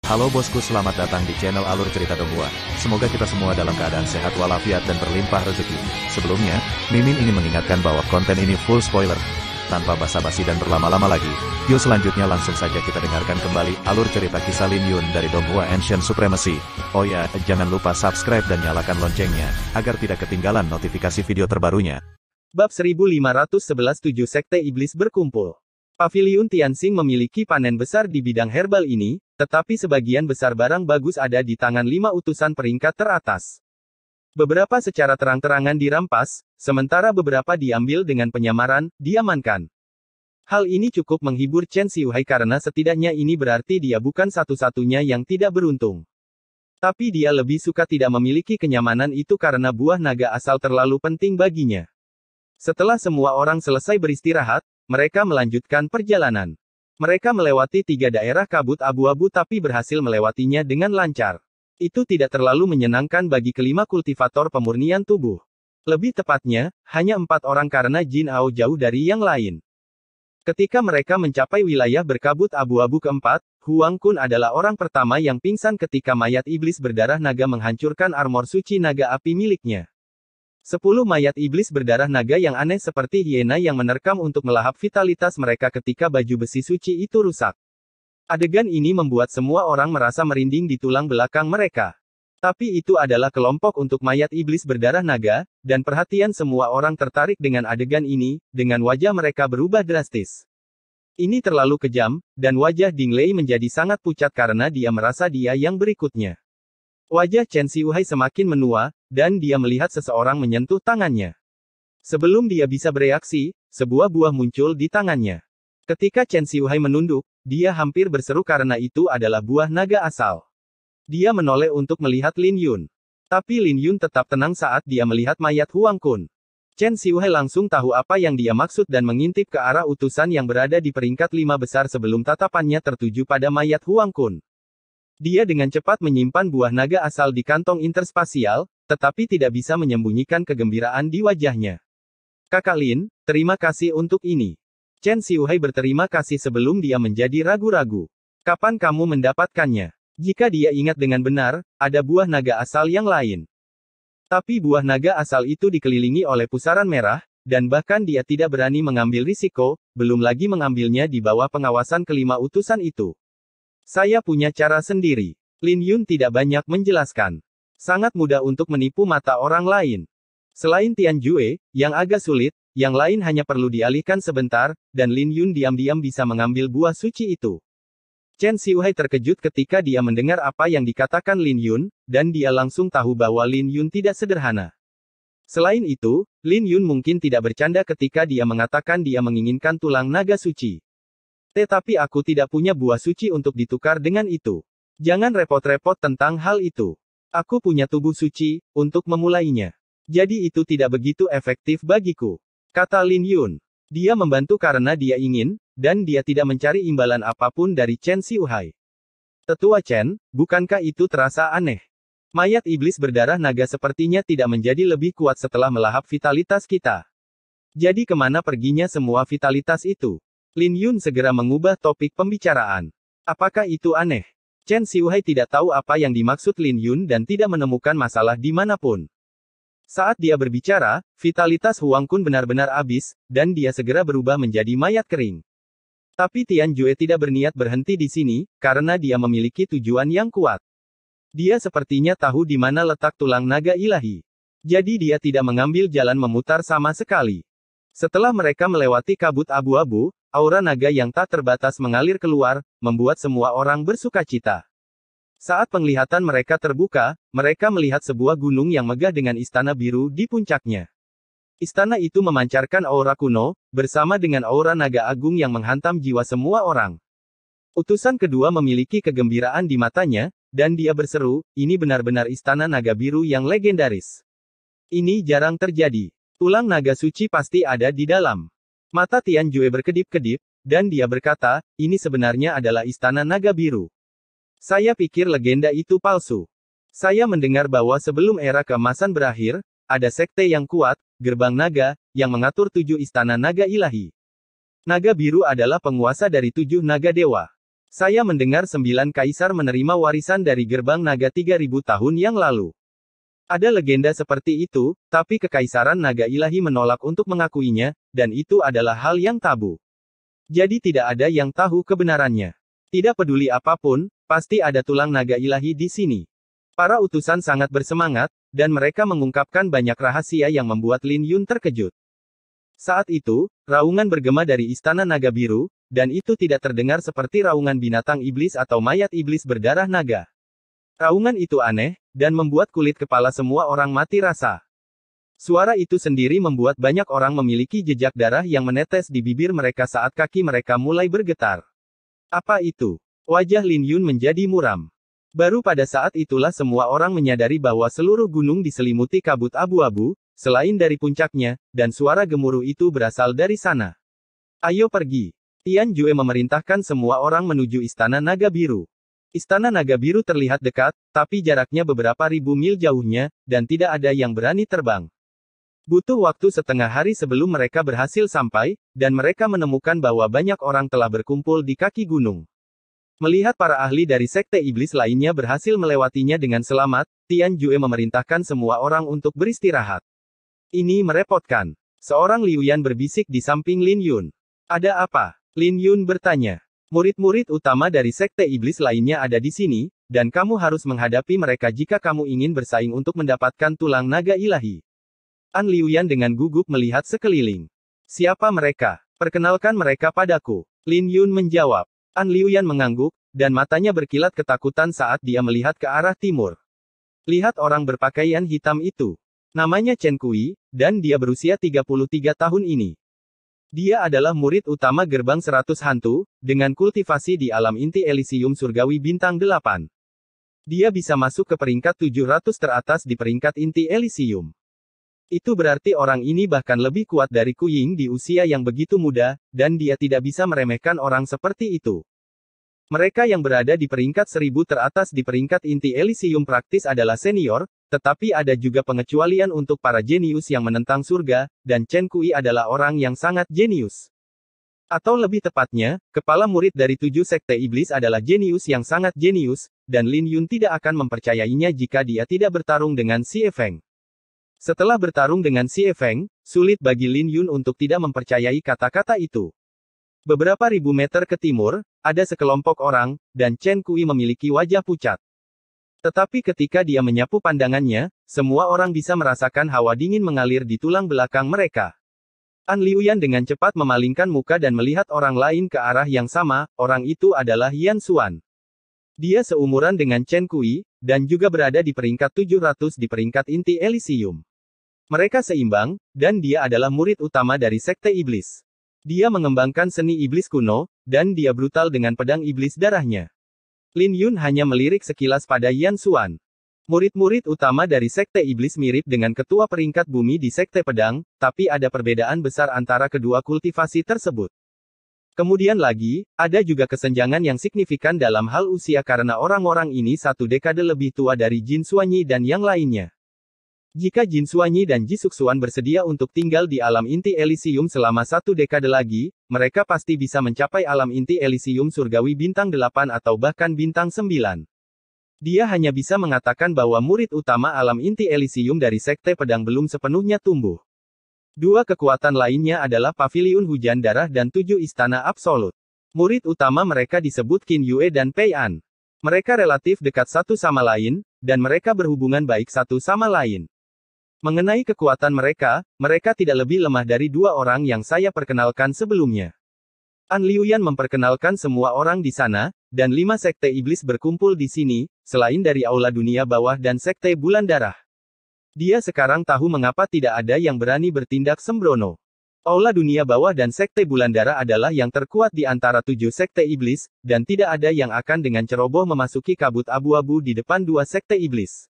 Halo bosku, selamat datang di channel Alur Cerita Donghua. Semoga kita semua dalam keadaan sehat walafiat dan berlimpah rezeki. Sebelumnya, Mimin ingin mengingatkan bahwa konten ini full spoiler. Tanpa basa-basi dan berlama-lama lagi, yuk selanjutnya langsung saja kita dengarkan kembali alur cerita kisah Lin Yun dari Donghua Ancient Supremacy. Oh ya, jangan lupa subscribe dan nyalakan loncengnya, agar tidak ketinggalan notifikasi video terbarunya. Bab 1511 7 Sekte Iblis berkumpul. Paviliun Tianxing memiliki panen besar di bidang herbal ini, tetapi sebagian besar barang bagus ada di tangan 5 utusan peringkat teratas. Beberapa secara terang-terangan dirampas, sementara beberapa diambil dengan penyamaran, diamankan. Hal ini cukup menghibur Chen Xiuhai karena setidaknya ini berarti dia bukan satu-satunya yang tidak beruntung. Tapi dia lebih suka tidak memiliki kenyamanan itu karena buah naga asal terlalu penting baginya. Setelah semua orang selesai beristirahat, mereka melanjutkan perjalanan. Mereka melewati 3 daerah kabut abu-abu tapi berhasil melewatinya dengan lancar. Itu tidak terlalu menyenangkan bagi kelima kultivator pemurnian tubuh. Lebih tepatnya, hanya 4 orang karena Jin Ao jauh dari yang lain. Ketika mereka mencapai wilayah berkabut abu-abu keempat, Huang Kun adalah orang pertama yang pingsan ketika mayat iblis berdarah naga menghancurkan armor suci naga api miliknya. 10 mayat iblis berdarah naga yang aneh seperti hiena yang menerkam untuk melahap vitalitas mereka ketika baju besi suci itu rusak. Adegan ini membuat semua orang merasa merinding di tulang belakang mereka. Tapi itu adalah kelompok untuk mayat iblis berdarah naga, dan perhatian semua orang tertarik dengan adegan ini, dengan wajah mereka berubah drastis. Ini terlalu kejam, dan wajah Ding Lei menjadi sangat pucat karena dia merasa dia yang berikutnya. Wajah Chen Xiuhai semakin menua, dan dia melihat seseorang menyentuh tangannya. Sebelum dia bisa bereaksi, sebuah buah muncul di tangannya. Ketika Chen Xiuhai menunduk, dia hampir berseru karena itu adalah buah naga asal. Dia menoleh untuk melihat Lin Yun. Tapi Lin Yun tetap tenang saat dia melihat mayat Huang Kun. Chen Xiuhai langsung tahu apa yang dia maksud dan mengintip ke arah utusan yang berada di peringkat 5 besar sebelum tatapannya tertuju pada mayat Huang Kun. Dia dengan cepat menyimpan buah naga asal di kantong interspasial, tetapi tidak bisa menyembunyikan kegembiraan di wajahnya. Kakak Lin, terima kasih untuk ini. Chen Xiuhai berterima kasih sebelum dia menjadi ragu-ragu. Kapan kamu mendapatkannya? Jika dia ingat dengan benar, ada buah naga asal yang lain. Tapi buah naga asal itu dikelilingi oleh pusaran merah, dan bahkan dia tidak berani mengambil risiko, belum lagi mengambilnya di bawah pengawasan kelima utusan itu. Saya punya cara sendiri. Lin Yun tidak banyak menjelaskan. Sangat mudah untuk menipu mata orang lain. Selain Tian Jue, yang agak sulit, yang lain hanya perlu dialihkan sebentar, dan Lin Yun diam-diam bisa mengambil buah suci itu. Chen Xiuhai terkejut ketika dia mendengar apa yang dikatakan Lin Yun, dan dia langsung tahu bahwa Lin Yun tidak sederhana. Selain itu, Lin Yun mungkin tidak bercanda ketika dia mengatakan dia menginginkan tulang naga suci. Tetapi aku tidak punya buah suci untuk ditukar dengan itu. Jangan repot-repot tentang hal itu. Aku punya tubuh suci, untuk memulainya. Jadi itu tidak begitu efektif bagiku. Kata Lin Yun. Dia membantu karena dia ingin, dan dia tidak mencari imbalan apapun dari Chen Xiuhai. Tetua Chen, bukankah itu terasa aneh? Mayat iblis berdarah naga sepertinya tidak menjadi lebih kuat setelah melahap vitalitas kita. Jadi kemana perginya semua vitalitas itu? Lin Yun segera mengubah topik pembicaraan. Apakah itu aneh? Chen Xiuhai tidak tahu apa yang dimaksud Lin Yun dan tidak menemukan masalah di manapun. Saat dia berbicara, vitalitas Huang Kun benar-benar habis, dan dia segera berubah menjadi mayat kering. Tapi Tian Jue tidak berniat berhenti di sini, karena dia memiliki tujuan yang kuat. Dia sepertinya tahu di mana letak tulang naga ilahi. Jadi dia tidak mengambil jalan memutar sama sekali. Setelah mereka melewati kabut abu-abu, aura naga yang tak terbatas mengalir keluar, membuat semua orang bersukacita. Saat penglihatan mereka terbuka, mereka melihat sebuah gunung yang megah dengan istana biru di puncaknya. Istana itu memancarkan aura kuno, bersama dengan aura naga agung yang menghantam jiwa semua orang. Utusan kedua memiliki kegembiraan di matanya, dan dia berseru, ini benar-benar istana naga biru yang legendaris. Ini jarang terjadi. Tulang naga suci pasti ada di dalam. Mata Tian Jue berkedip-kedip, dan dia berkata, ini sebenarnya adalah istana naga biru. Saya pikir legenda itu palsu. Saya mendengar bahwa sebelum era keemasan berakhir, ada sekte yang kuat, gerbang naga, yang mengatur 7 istana naga ilahi. Naga biru adalah penguasa dari 7 naga dewa. Saya mendengar 9 kaisar menerima warisan dari gerbang naga 3000 tahun yang lalu. Ada legenda seperti itu, tapi Kekaisaran Naga Ilahi menolak untuk mengakuinya, dan itu adalah hal yang tabu. Jadi tidak ada yang tahu kebenarannya. Tidak peduli apapun, pasti ada tulang naga ilahi di sini. Para utusan sangat bersemangat, dan mereka mengungkapkan banyak rahasia yang membuat Lin Yun terkejut. Saat itu, raungan bergema dari Istana Naga Biru, dan itu tidak terdengar seperti raungan binatang iblis atau mayat iblis berdarah naga. Raungan itu aneh, dan membuat kulit kepala semua orang mati rasa. Suara itu sendiri membuat banyak orang memiliki jejak darah yang menetes di bibir mereka saat kaki mereka mulai bergetar. Apa itu? Wajah Lin Yun menjadi muram. Baru pada saat itulah semua orang menyadari bahwa seluruh gunung diselimuti kabut abu-abu, selain dari puncaknya, dan suara gemuruh itu berasal dari sana. Ayo pergi. Tian Jue memerintahkan semua orang menuju Istana Naga Biru. Istana Naga Biru terlihat dekat, tapi jaraknya beberapa ribu mil jauhnya, dan tidak ada yang berani terbang. Butuh waktu setengah hari sebelum mereka berhasil sampai, dan mereka menemukan bahwa banyak orang telah berkumpul di kaki gunung. Melihat para ahli dari sekte iblis lainnya berhasil melewatinya dengan selamat, Tian Jue memerintahkan semua orang untuk beristirahat. Ini merepotkan. Seorang Liu Yan berbisik di samping Lin Yun. Ada apa? Lin Yun bertanya. Murid-murid utama dari sekte iblis lainnya ada di sini, dan kamu harus menghadapi mereka jika kamu ingin bersaing untuk mendapatkan tulang naga ilahi. An Liu Yan dengan gugup melihat sekeliling. Siapa mereka? Perkenalkan mereka padaku. Lin Yun menjawab. An Liu Yan mengangguk, dan matanya berkilat ketakutan saat dia melihat ke arah timur. Lihat orang berpakaian hitam itu. Namanya Chen Kui, dan dia berusia 33 tahun ini. Dia adalah murid utama gerbang 100 hantu, dengan kultivasi di alam inti Elysium surgawi bintang 8. Dia bisa masuk ke peringkat 700 teratas di peringkat inti Elysium. Itu berarti orang ini bahkan lebih kuat dari Ku Ying di usia yang begitu muda, dan dia tidak bisa meremehkan orang seperti itu. Mereka yang berada di peringkat 1000 teratas di peringkat inti Elysium praktis adalah senior, tetapi ada juga pengecualian untuk para jenius yang menentang surga, dan Chen Kui adalah orang yang sangat jenius. Atau lebih tepatnya, kepala murid dari 7 sekte iblis adalah jenius yang sangat jenius, dan Lin Yun tidak akan mempercayainya jika dia tidak bertarung dengan Xie Feng. Setelah bertarung dengan Xie Feng, sulit bagi Lin Yun untuk tidak mempercayai kata-kata itu. Beberapa ribu meter ke timur, ada sekelompok orang, dan Chen Kui memiliki wajah pucat. Tetapi ketika dia menyapu pandangannya, semua orang bisa merasakan hawa dingin mengalir di tulang belakang mereka. An Liu Yan dengan cepat memalingkan muka dan melihat orang lain ke arah yang sama, orang itu adalah Yan Xuan. Dia seumuran dengan Chen Kui, dan juga berada di peringkat 700 di peringkat inti Elysium. Mereka seimbang, dan dia adalah murid utama dari sekte iblis. Dia mengembangkan seni iblis kuno, dan dia brutal dengan pedang iblis darahnya. Lin Yun hanya melirik sekilas pada Yan Xuan. Murid-murid utama dari sekte iblis mirip dengan ketua peringkat bumi di sekte pedang, tapi ada perbedaan besar antara kedua kultivasi tersebut. Kemudian lagi, ada juga kesenjangan yang signifikan dalam hal usia karena orang-orang ini satu dekade lebih tua dari Jin Xuanyi dan yang lainnya. Jika Jin Xuanyi dan Ji Suxuan bersedia untuk tinggal di alam inti Elysium selama satu dekade lagi, mereka pasti bisa mencapai alam inti Elysium surgawi bintang 8 atau bahkan bintang 9. Dia hanya bisa mengatakan bahwa murid utama alam inti Elysium dari sekte pedang belum sepenuhnya tumbuh. Dua kekuatan lainnya adalah Paviliun Hujan Darah dan 7 Istana Absolut. Murid utama mereka disebut Qin Yue dan Pei An. Mereka relatif dekat satu sama lain, dan mereka berhubungan baik satu sama lain. Mengenai kekuatan mereka, mereka tidak lebih lemah dari 2 orang yang saya perkenalkan sebelumnya. An Liu Yan memperkenalkan semua orang di sana, dan 5 sekte iblis berkumpul di sini, selain dari Aula Dunia Bawah dan Sekte Bulan Darah. Dia sekarang tahu mengapa tidak ada yang berani bertindak sembrono. Aula Dunia Bawah dan Sekte Bulan Darah adalah yang terkuat di antara 7 sekte iblis, dan tidak ada yang akan dengan ceroboh memasuki kabut abu-abu di depan 2 sekte iblis.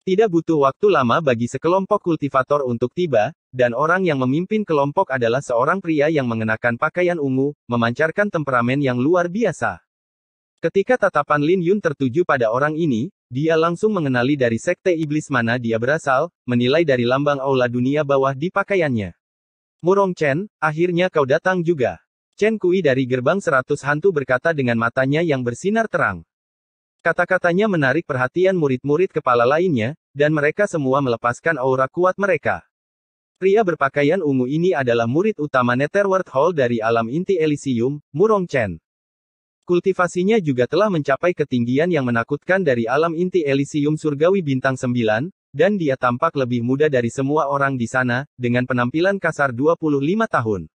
Tidak butuh waktu lama bagi sekelompok kultivator untuk tiba, dan orang yang memimpin kelompok adalah seorang pria yang mengenakan pakaian ungu, memancarkan temperamen yang luar biasa. Ketika tatapan Lin Yun tertuju pada orang ini, dia langsung mengenali dari sekte iblis mana dia berasal, menilai dari lambang Aula Dunia Bawah di pakaiannya. Murong Chen, akhirnya kau datang juga. Chen Kui dari gerbang 100 hantu berkata dengan matanya yang bersinar terang. Kata-katanya menarik perhatian murid-murid kepala lainnya, dan mereka semua melepaskan aura kuat mereka. Pria berpakaian ungu ini adalah murid utama Netherworld Hall dari alam inti Elysium, Murong Chen. Kultivasinya juga telah mencapai ketinggian yang menakutkan dari alam inti Elysium Surgawi Bintang 9, dan dia tampak lebih muda dari semua orang di sana, dengan penampilan kasar 25 tahun.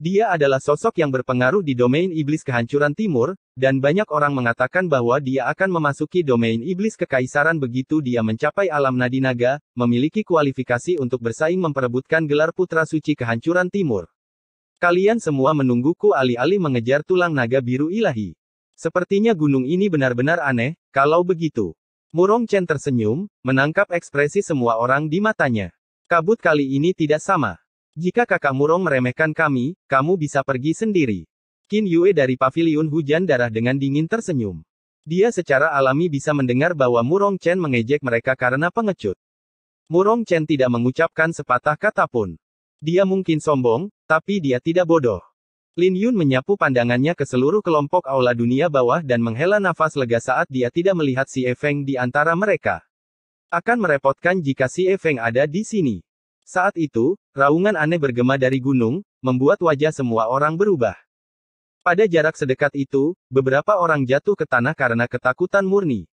Dia adalah sosok yang berpengaruh di domain iblis kehancuran timur, dan banyak orang mengatakan bahwa dia akan memasuki domain iblis kekaisaran begitu dia mencapai alam nadi naga, memiliki kualifikasi untuk bersaing memperebutkan gelar putra suci kehancuran timur. Kalian semua menungguku alih-alih mengejar tulang naga biru ilahi. Sepertinya gunung ini benar-benar aneh, kalau begitu. Murong Chen tersenyum, menangkap ekspresi semua orang di matanya. Kabut kali ini tidak sama. Jika kakak Murong meremehkan kami, kamu bisa pergi sendiri. Qin Yue dari Paviliun Hujan Darah dengan dingin tersenyum. Dia secara alami bisa mendengar bahwa Murong Chen mengejek mereka karena pengecut. Murong Chen tidak mengucapkan sepatah kata pun. Dia mungkin sombong, tapi dia tidak bodoh. Lin Yun menyapu pandangannya ke seluruh kelompok aula dunia bawah dan menghela nafas lega saat dia tidak melihat Si Feng di antara mereka. Akan merepotkan jika Si Feng ada di sini. Saat itu, raungan aneh bergema dari gunung, membuat wajah semua orang berubah. Pada jarak sedekat itu, beberapa orang jatuh ke tanah karena ketakutan murni.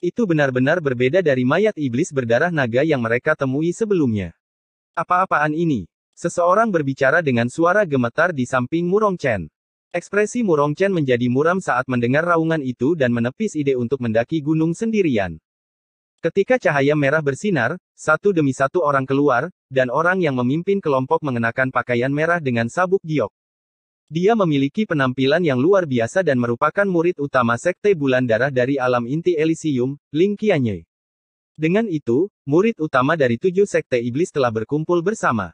Itu benar-benar berbeda dari mayat iblis berdarah naga yang mereka temui sebelumnya. Apa-apaan ini? Seseorang berbicara dengan suara gemetar di samping Murong Chen. Ekspresi Murong Chen menjadi muram saat mendengar raungan itu dan menepis ide untuk mendaki gunung sendirian. Ketika cahaya merah bersinar, satu demi satu orang keluar, dan orang yang memimpin kelompok mengenakan pakaian merah dengan sabuk giok. Dia memiliki penampilan yang luar biasa dan merupakan murid utama Sekte Bulan Darah dari alam inti Elysium, Ling Qianye. Dengan itu, murid utama dari 7 Sekte Iblis telah berkumpul bersama.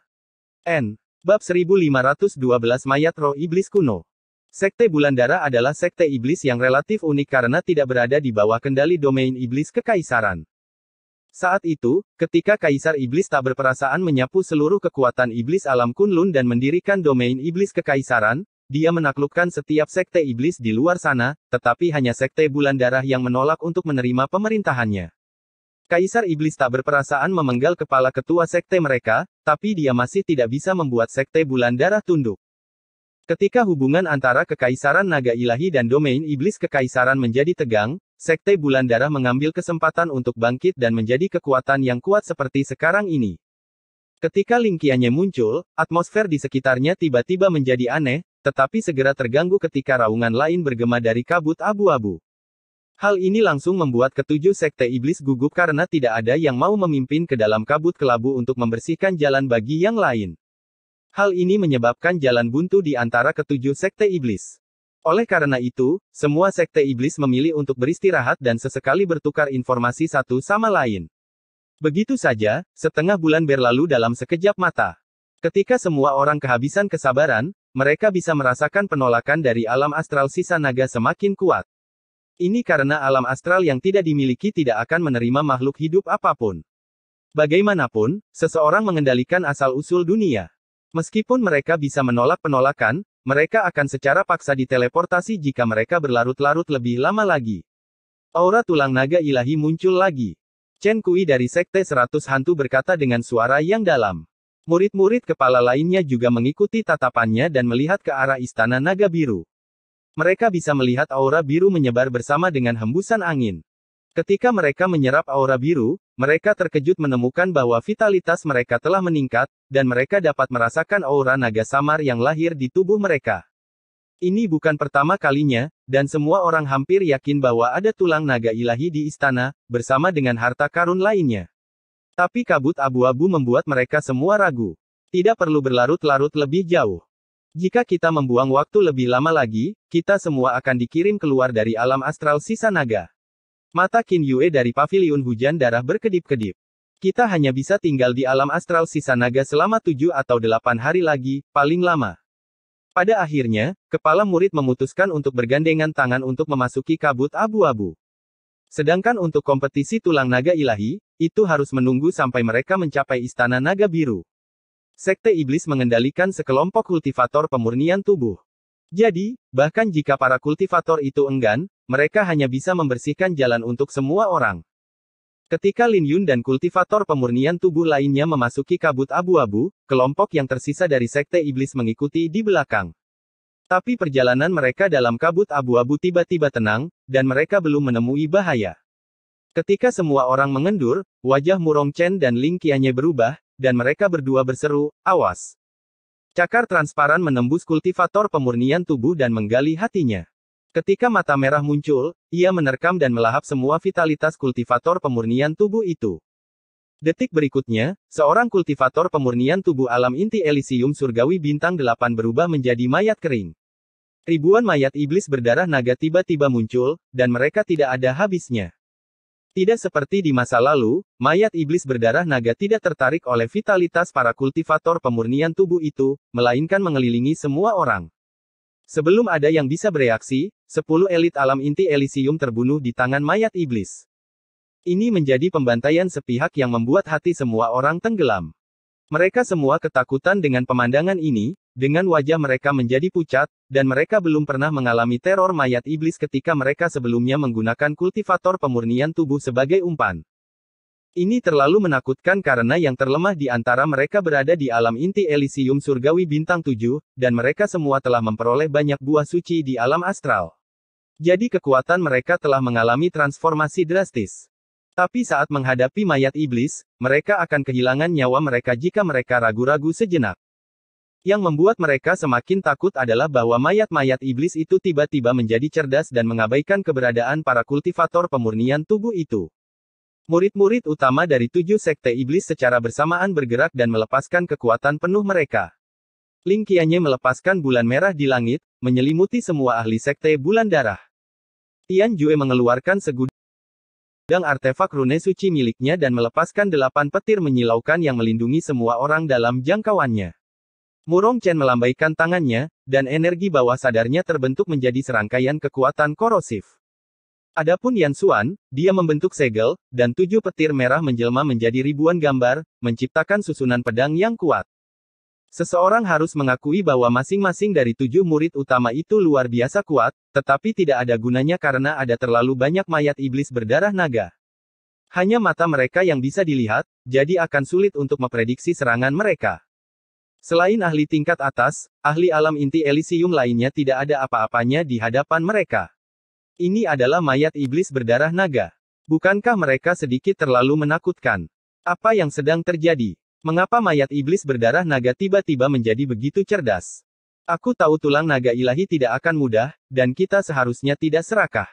Bab 1512 Mayat Roh Iblis Kuno. Sekte Bulan Darah adalah sekte iblis yang relatif unik karena tidak berada di bawah kendali domain iblis kekaisaran. Saat itu, ketika Kaisar Iblis tak berperasaan menyapu seluruh kekuatan iblis alam Kunlun dan mendirikan domain iblis kekaisaran, dia menaklukkan setiap sekte iblis di luar sana, tetapi hanya Sekte Bulan Darah yang menolak untuk menerima pemerintahannya. Kaisar Iblis tak berperasaan memenggal kepala ketua sekte mereka, tapi dia masih tidak bisa membuat Sekte Bulan Darah tunduk. Ketika hubungan antara Kekaisaran Naga Ilahi dan domain iblis kekaisaran menjadi tegang, Sekte Bulan Darah mengambil kesempatan untuk bangkit dan menjadi kekuatan yang kuat seperti sekarang ini. Ketika Ling Qianye muncul, atmosfer di sekitarnya tiba-tiba menjadi aneh, tetapi segera terganggu ketika raungan lain bergema dari kabut abu-abu. Hal ini langsung membuat ketujuh sekte iblis gugup karena tidak ada yang mau memimpin ke dalam kabut kelabu untuk membersihkan jalan bagi yang lain. Hal ini menyebabkan jalan buntu di antara ketujuh sekte iblis. Oleh karena itu, semua sekte iblis memilih untuk beristirahat dan sesekali bertukar informasi satu sama lain. Begitu saja, setengah bulan berlalu dalam sekejap mata. Ketika semua orang kehabisan kesabaran, mereka bisa merasakan penolakan dari alam astral sisa naga semakin kuat. Ini karena alam astral yang tidak dimiliki tidak akan menerima makhluk hidup apapun. Bagaimanapun, seseorang mengendalikan asal-usul dunia. Meskipun mereka bisa menolak penolakan, mereka akan secara paksa diteleportasi jika mereka berlarut-larut lebih lama lagi. Aura tulang naga ilahi muncul lagi. Chen Kui dari Sekte 100 Hantu berkata dengan suara yang dalam. Murid-murid kepala lainnya juga mengikuti tatapannya dan melihat ke arah Istana Naga Biru. Mereka bisa melihat aura biru menyebar bersama dengan hembusan angin. Ketika mereka menyerap aura biru, mereka terkejut menemukan bahwa vitalitas mereka telah meningkat, dan mereka dapat merasakan aura naga samar yang lahir di tubuh mereka. Ini bukan pertama kalinya, dan semua orang hampir yakin bahwa ada tulang naga ilahi di istana, bersama dengan harta karun lainnya. Tapi kabut abu-abu membuat mereka semua ragu. Tidak perlu berlarut-larut lebih jauh. Jika kita membuang waktu lebih lama lagi, kita semua akan dikirim keluar dari alam astral sisa naga. Mata Qin Yue dari Paviliun Hujan Darah berkedip-kedip. Kita hanya bisa tinggal di alam astral sisa naga selama 7 atau 8 hari lagi, paling lama. Pada akhirnya, kepala murid memutuskan untuk bergandengan tangan untuk memasuki kabut abu-abu. Sedangkan untuk kompetisi tulang naga ilahi, itu harus menunggu sampai mereka mencapai Istana Naga Biru. Sekte Iblis mengendalikan sekelompok kultivator pemurnian tubuh. Jadi, bahkan jika para kultivator itu enggan, mereka hanya bisa membersihkan jalan untuk semua orang. Ketika Lin Yun dan kultivator pemurnian tubuh lainnya memasuki kabut abu-abu, kelompok yang tersisa dari Sekte Iblis mengikuti di belakang. Tapi perjalanan mereka dalam kabut abu-abu tiba-tiba tenang, dan mereka belum menemui bahaya. Ketika semua orang mengendur, wajah Murong Chen dan Ling Qianye berubah, dan mereka berdua berseru, "Awas!" Cakar transparan menembus kultivator pemurnian tubuh dan menggali hatinya. Ketika mata merah muncul, ia menerkam dan melahap semua vitalitas kultivator pemurnian tubuh itu. Detik berikutnya, seorang kultivator pemurnian tubuh alam inti Elysium Surgawi Bintang 8 berubah menjadi mayat kering. Ribuan mayat iblis berdarah naga tiba-tiba muncul, dan mereka tidak ada habisnya. Tidak seperti di masa lalu, mayat iblis berdarah naga tidak tertarik oleh vitalitas para kultivator pemurnian tubuh itu, melainkan mengelilingi semua orang. Sebelum ada yang bisa bereaksi, 10 elit alam inti Elysium terbunuh di tangan mayat iblis. Ini menjadi pembantaian sepihak yang membuat hati semua orang tenggelam. Mereka semua ketakutan dengan pemandangan ini, dengan wajah mereka menjadi pucat, dan mereka belum pernah mengalami teror mayat iblis ketika mereka sebelumnya menggunakan kultivator pemurnian tubuh sebagai umpan. Ini terlalu menakutkan karena yang terlemah di antara mereka berada di alam inti Elysium Surgawi Bintang 7, dan mereka semua telah memperoleh banyak buah suci di alam astral. Jadi kekuatan mereka telah mengalami transformasi drastis. Tapi saat menghadapi mayat iblis, mereka akan kehilangan nyawa mereka jika mereka ragu-ragu sejenak. Yang membuat mereka semakin takut adalah bahwa mayat-mayat iblis itu tiba-tiba menjadi cerdas dan mengabaikan keberadaan para kultivator pemurnian tubuh itu. Murid-murid utama dari 7 sekte iblis secara bersamaan bergerak dan melepaskan kekuatan penuh mereka. Ling Qianye melepaskan bulan merah di langit, menyelimuti semua ahli sekte bulan darah. Tian Jue mengeluarkan segudang artefak rune suci miliknya dan melepaskan 8 petir menyilaukan yang melindungi semua orang dalam jangkauannya. Murong Chen melambaikan tangannya, dan energi bawah sadarnya terbentuk menjadi serangkaian kekuatan korosif. Adapun Yan Xuan, dia membentuk segel, dan 7 petir merah menjelma menjadi ribuan gambar, menciptakan susunan pedang yang kuat. Seseorang harus mengakui bahwa masing-masing dari 7 murid utama itu luar biasa kuat, tetapi tidak ada gunanya karena ada terlalu banyak mayat iblis berdarah naga. Hanya mata mereka yang bisa dilihat, jadi akan sulit untuk memprediksi serangan mereka. Selain ahli tingkat atas, ahli alam inti Elysium lainnya tidak ada apa-apanya di hadapan mereka. Ini adalah mayat iblis berdarah naga. Bukankah mereka sedikit terlalu menakutkan? Apa yang sedang terjadi? Mengapa mayat iblis berdarah naga tiba-tiba menjadi begitu cerdas? Aku tahu tulang naga ilahi tidak akan mudah, dan kita seharusnya tidak serakah.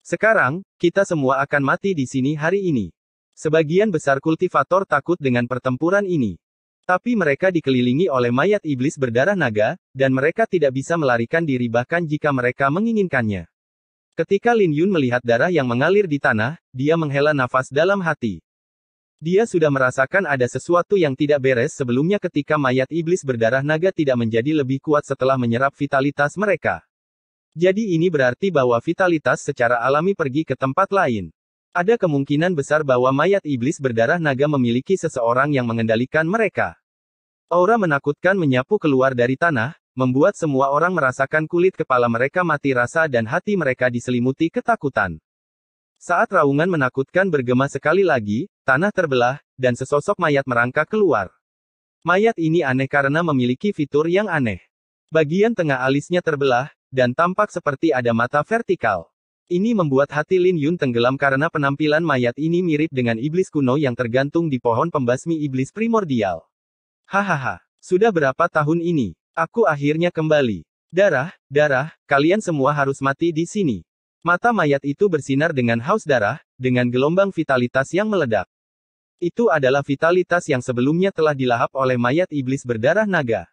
Sekarang, kita semua akan mati di sini hari ini. Sebagian besar kultivator takut dengan pertempuran ini. Tapi mereka dikelilingi oleh mayat iblis berdarah naga, dan mereka tidak bisa melarikan diri bahkan jika mereka menginginkannya. Ketika Lin Yun melihat darah yang mengalir di tanah, dia menghela nafas dalam hati. Dia sudah merasakan ada sesuatu yang tidak beres sebelumnya ketika mayat iblis berdarah naga tidak menjadi lebih kuat setelah menyerap vitalitas mereka. Jadi ini berarti bahwa vitalitas secara alami pergi ke tempat lain. Ada kemungkinan besar bahwa mayat iblis berdarah naga memiliki seseorang yang mengendalikan mereka. Aura menakutkan menyapu keluar dari tanah, membuat semua orang merasakan kulit kepala mereka mati rasa dan hati mereka diselimuti ketakutan. Saat raungan menakutkan bergema sekali lagi, tanah terbelah, dan sesosok mayat merangkak keluar. Mayat ini aneh karena memiliki fitur yang aneh. Bagian tengah alisnya terbelah, dan tampak seperti ada mata vertikal. Ini membuat hati Lin Yun tenggelam karena penampilan mayat ini mirip dengan iblis kuno yang tergantung di pohon pembasmi iblis primordial. Hahaha, sudah berapa tahun ini? Aku akhirnya kembali. Darah, kalian semua harus mati di sini. Mata mayat itu bersinar dengan haus darah, dengan gelombang vitalitas yang meledak. Itu adalah vitalitas yang sebelumnya telah dilahap oleh mayat iblis berdarah naga.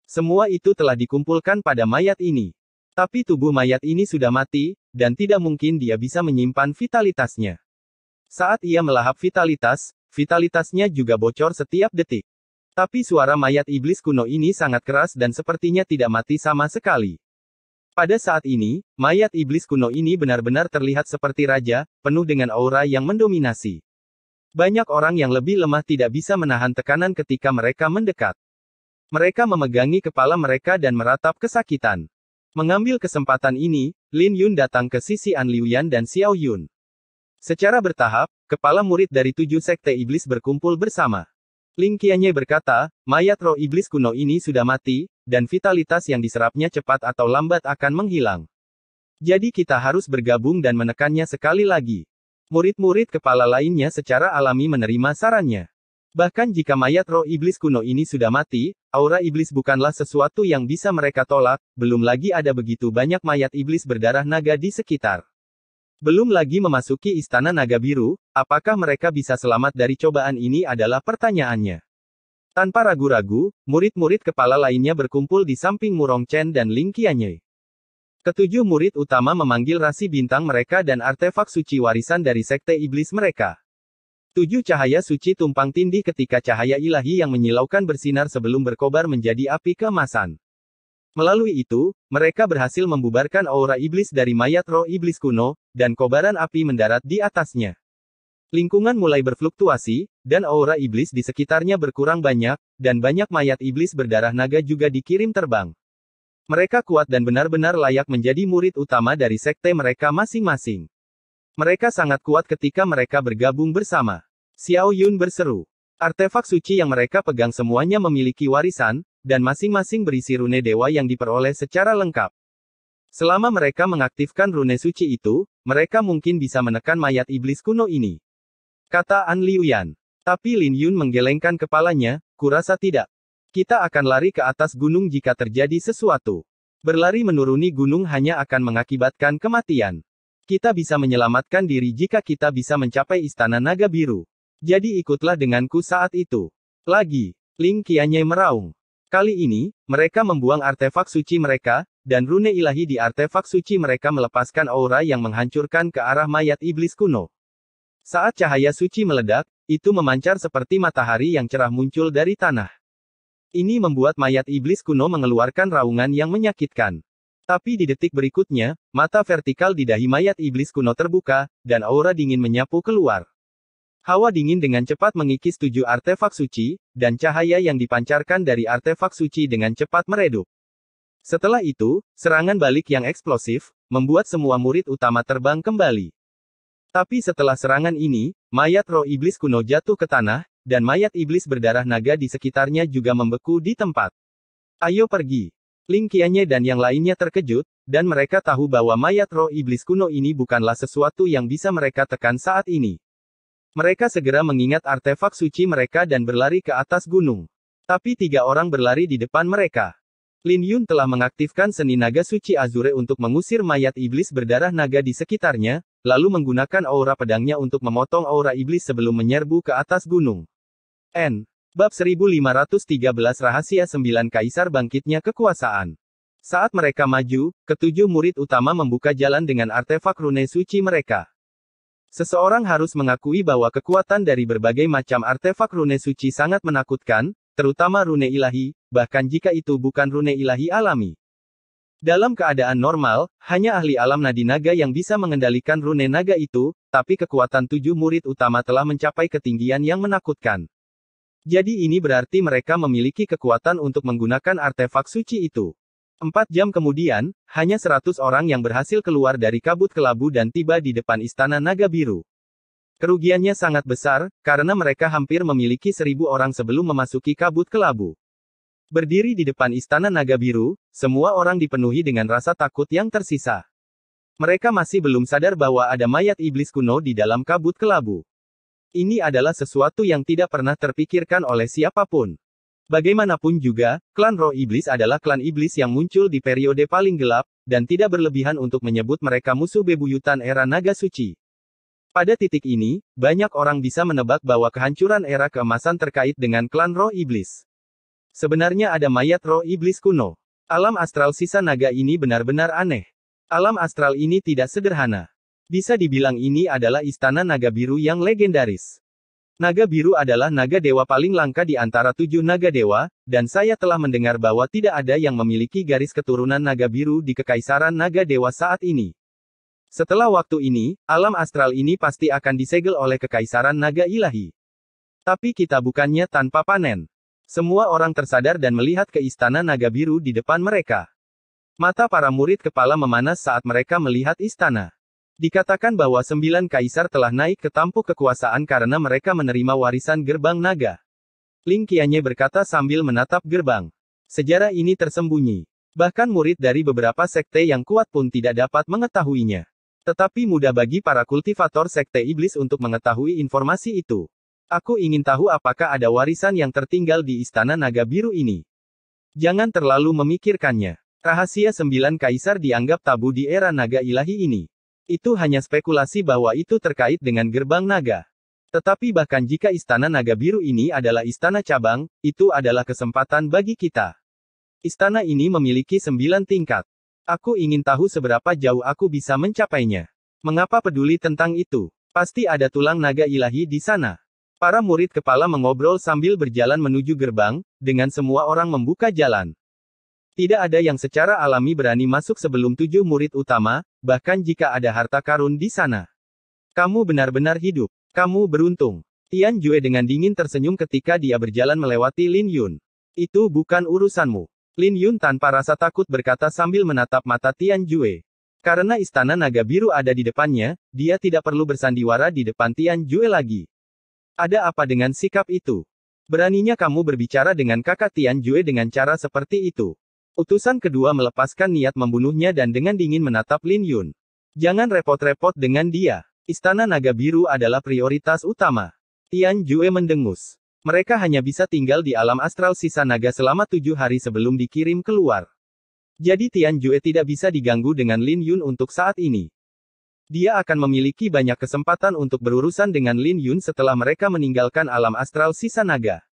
Semua itu telah dikumpulkan pada mayat ini. Tapi tubuh mayat ini sudah mati, dan tidak mungkin dia bisa menyimpan vitalitasnya. Saat ia melahap vitalitasnya juga bocor setiap detik. Tapi suara mayat iblis kuno ini sangat keras dan sepertinya tidak mati sama sekali. Pada saat ini, mayat iblis kuno ini benar-benar terlihat seperti raja, penuh dengan aura yang mendominasi. Banyak orang yang lebih lemah tidak bisa menahan tekanan ketika mereka mendekat. Mereka memegangi kepala mereka dan meratap kesakitan. Mengambil kesempatan ini, Lin Yun datang ke sisi An Liuyan dan Xiao Yun. Secara bertahap, kepala murid dari 7 sekte iblis berkumpul bersama. Ling Qianye berkata, mayat roh iblis kuno ini sudah mati, dan vitalitas yang diserapnya cepat atau lambat akan menghilang. Jadi kita harus bergabung dan menekannya sekali lagi. Murid-murid kepala lainnya secara alami menerima sarannya. Bahkan jika mayat roh iblis kuno ini sudah mati, aura iblis bukanlah sesuatu yang bisa mereka tolak, belum lagi ada begitu banyak mayat iblis berdarah naga di sekitar. Belum lagi memasuki istana naga biru, apakah mereka bisa selamat dari cobaan ini adalah pertanyaannya. Tanpa ragu-ragu, murid-murid kepala lainnya berkumpul di samping Murong Chen dan Ling Qianye. Ketujuh murid utama memanggil rasi bintang mereka dan artefak suci warisan dari sekte iblis mereka. 7 cahaya suci tumpang tindih ketika cahaya ilahi yang menyilaukan bersinar sebelum berkobar menjadi api keemasan. Melalui itu, mereka berhasil membubarkan aura iblis dari mayat roh iblis kuno, dan kobaran api mendarat di atasnya. Lingkungan mulai berfluktuasi, dan aura iblis di sekitarnya berkurang banyak, dan banyak mayat iblis berdarah naga juga dikirim terbang. Mereka kuat dan benar-benar layak menjadi murid utama dari sekte mereka masing-masing. Mereka sangat kuat ketika mereka bergabung bersama. Xiao Yun berseru. Artefak suci yang mereka pegang semuanya memiliki warisan, dan masing-masing berisi rune dewa yang diperoleh secara lengkap. Selama mereka mengaktifkan rune suci itu, mereka mungkin bisa menekan mayat iblis kuno ini. Kata An Liuyan. Tapi Lin Yun menggelengkan kepalanya, kurasa tidak. Kita akan lari ke atas gunung jika terjadi sesuatu. Berlari menuruni gunung hanya akan mengakibatkan kematian. Kita bisa menyelamatkan diri jika kita bisa mencapai istana naga biru. Jadi ikutlah denganku saat itu. Lagi, Ling Qianye meraung. Kali ini, mereka membuang artefak suci mereka, dan rune ilahi di artefak suci mereka melepaskan aura yang menghancurkan ke arah mayat iblis kuno. Saat cahaya suci meledak, itu memancar seperti matahari yang cerah muncul dari tanah. Ini membuat mayat iblis kuno mengeluarkan raungan yang menyakitkan. Tapi di detik berikutnya, mata vertikal di dahi mayat iblis kuno terbuka, dan aura dingin menyapu keluar. Hawa dingin dengan cepat mengikis 7 artefak suci, dan cahaya yang dipancarkan dari artefak suci dengan cepat meredup. Setelah itu, serangan balik yang eksplosif, membuat semua murid utama terbang kembali. Tapi setelah serangan ini, mayat roh iblis kuno jatuh ke tanah, dan mayat iblis berdarah naga di sekitarnya juga membeku di tempat. Ayo pergi. Ling Qianye dan yang lainnya terkejut, dan mereka tahu bahwa mayat roh iblis kuno ini bukanlah sesuatu yang bisa mereka tekan saat ini. Mereka segera mengingat artefak suci mereka dan berlari ke atas gunung. Tapi 3 orang berlari di depan mereka. Lin Yun telah mengaktifkan seni naga suci Azure untuk mengusir mayat iblis berdarah naga di sekitarnya, lalu menggunakan aura pedangnya untuk memotong aura iblis sebelum menyerbu ke atas gunung. Bab 1513 Rahasia 9 Kaisar Bangkitnya Kekuasaan. Saat mereka maju, ketujuh murid utama membuka jalan dengan artefak rune suci mereka. Seseorang harus mengakui bahwa kekuatan dari berbagai macam artefak rune suci sangat menakutkan, terutama rune ilahi, bahkan jika itu bukan rune ilahi alami. Dalam keadaan normal, hanya ahli alam nadi naga yang bisa mengendalikan rune naga itu, tapi kekuatan 7 murid utama telah mencapai ketinggian yang menakutkan. Jadi ini berarti mereka memiliki kekuatan untuk menggunakan artefak suci itu. 4 jam kemudian, hanya 100 orang yang berhasil keluar dari kabut kelabu dan tiba di depan istana naga biru. Kerugiannya sangat besar, karena mereka hampir memiliki 1000 orang sebelum memasuki kabut kelabu. Berdiri di depan istana naga biru, semua orang dipenuhi dengan rasa takut yang tersisa. Mereka masih belum sadar bahwa ada mayat iblis kuno di dalam kabut kelabu. Ini adalah sesuatu yang tidak pernah terpikirkan oleh siapapun. Bagaimanapun juga, klan roh iblis adalah klan iblis yang muncul di periode paling gelap, dan tidak berlebihan untuk menyebut mereka musuh bebuyutan era naga suci. Pada titik ini, banyak orang bisa menebak bahwa kehancuran era keemasan terkait dengan klan roh iblis. Sebenarnya ada mayat roh iblis kuno. Alam astral sisa naga ini benar-benar aneh. Alam astral ini tidak sederhana. Bisa dibilang ini adalah istana naga biru yang legendaris. Naga biru adalah naga dewa paling langka di antara 7 naga dewa, dan saya telah mendengar bahwa tidak ada yang memiliki garis keturunan naga biru di Kekaisaran Naga Dewa saat ini. Setelah waktu ini, alam astral ini pasti akan disegel oleh Kekaisaran Naga Ilahi. Tapi kita bukannya tanpa panen. Semua orang tersadar dan melihat ke istana naga biru di depan mereka. Mata para murid kepala memanas saat mereka melihat istana. Dikatakan bahwa 9 kaisar telah naik ke tampuk kekuasaan karena mereka menerima warisan gerbang naga. Ling Qianye berkata sambil menatap gerbang. Sejarah ini tersembunyi. Bahkan murid dari beberapa sekte yang kuat pun tidak dapat mengetahuinya. Tetapi mudah bagi para kultivator sekte iblis untuk mengetahui informasi itu. Aku ingin tahu apakah ada warisan yang tertinggal di istana naga biru ini. Jangan terlalu memikirkannya. Rahasia 9 kaisar dianggap tabu di era naga ilahi ini. Itu hanya spekulasi bahwa itu terkait dengan gerbang naga. Tetapi bahkan jika istana naga biru ini adalah istana cabang, itu adalah kesempatan bagi kita. Istana ini memiliki 9 tingkat. Aku ingin tahu seberapa jauh aku bisa mencapainya. Mengapa peduli tentang itu? Pasti ada tulang naga ilahi di sana. Para murid kepala mengobrol sambil berjalan menuju gerbang, dengan semua orang membuka jalan. Tidak ada yang secara alami berani masuk sebelum 7 murid utama, bahkan jika ada harta karun di sana. Kamu benar-benar hidup. Kamu beruntung. Tian Jue dengan dingin tersenyum ketika dia berjalan melewati Lin Yun. Itu bukan urusanmu. Lin Yun tanpa rasa takut berkata sambil menatap mata Tian Jue. Karena istana naga biru ada di depannya, dia tidak perlu bersandiwara di depan Tian Jue lagi. Ada apa dengan sikap itu? Beraninya kamu berbicara dengan kakak Tian Jue dengan cara seperti itu? Utusan kedua melepaskan niat membunuhnya dan dengan dingin menatap Lin Yun. Jangan repot-repot dengan dia. Istana naga biru adalah prioritas utama. Tian Jue mendengus. Mereka hanya bisa tinggal di alam astral sisa naga selama 7 hari sebelum dikirim keluar. Jadi Tian Jue tidak bisa diganggu dengan Lin Yun untuk saat ini. Dia akan memiliki banyak kesempatan untuk berurusan dengan Lin Yun setelah mereka meninggalkan alam astral sisa naga.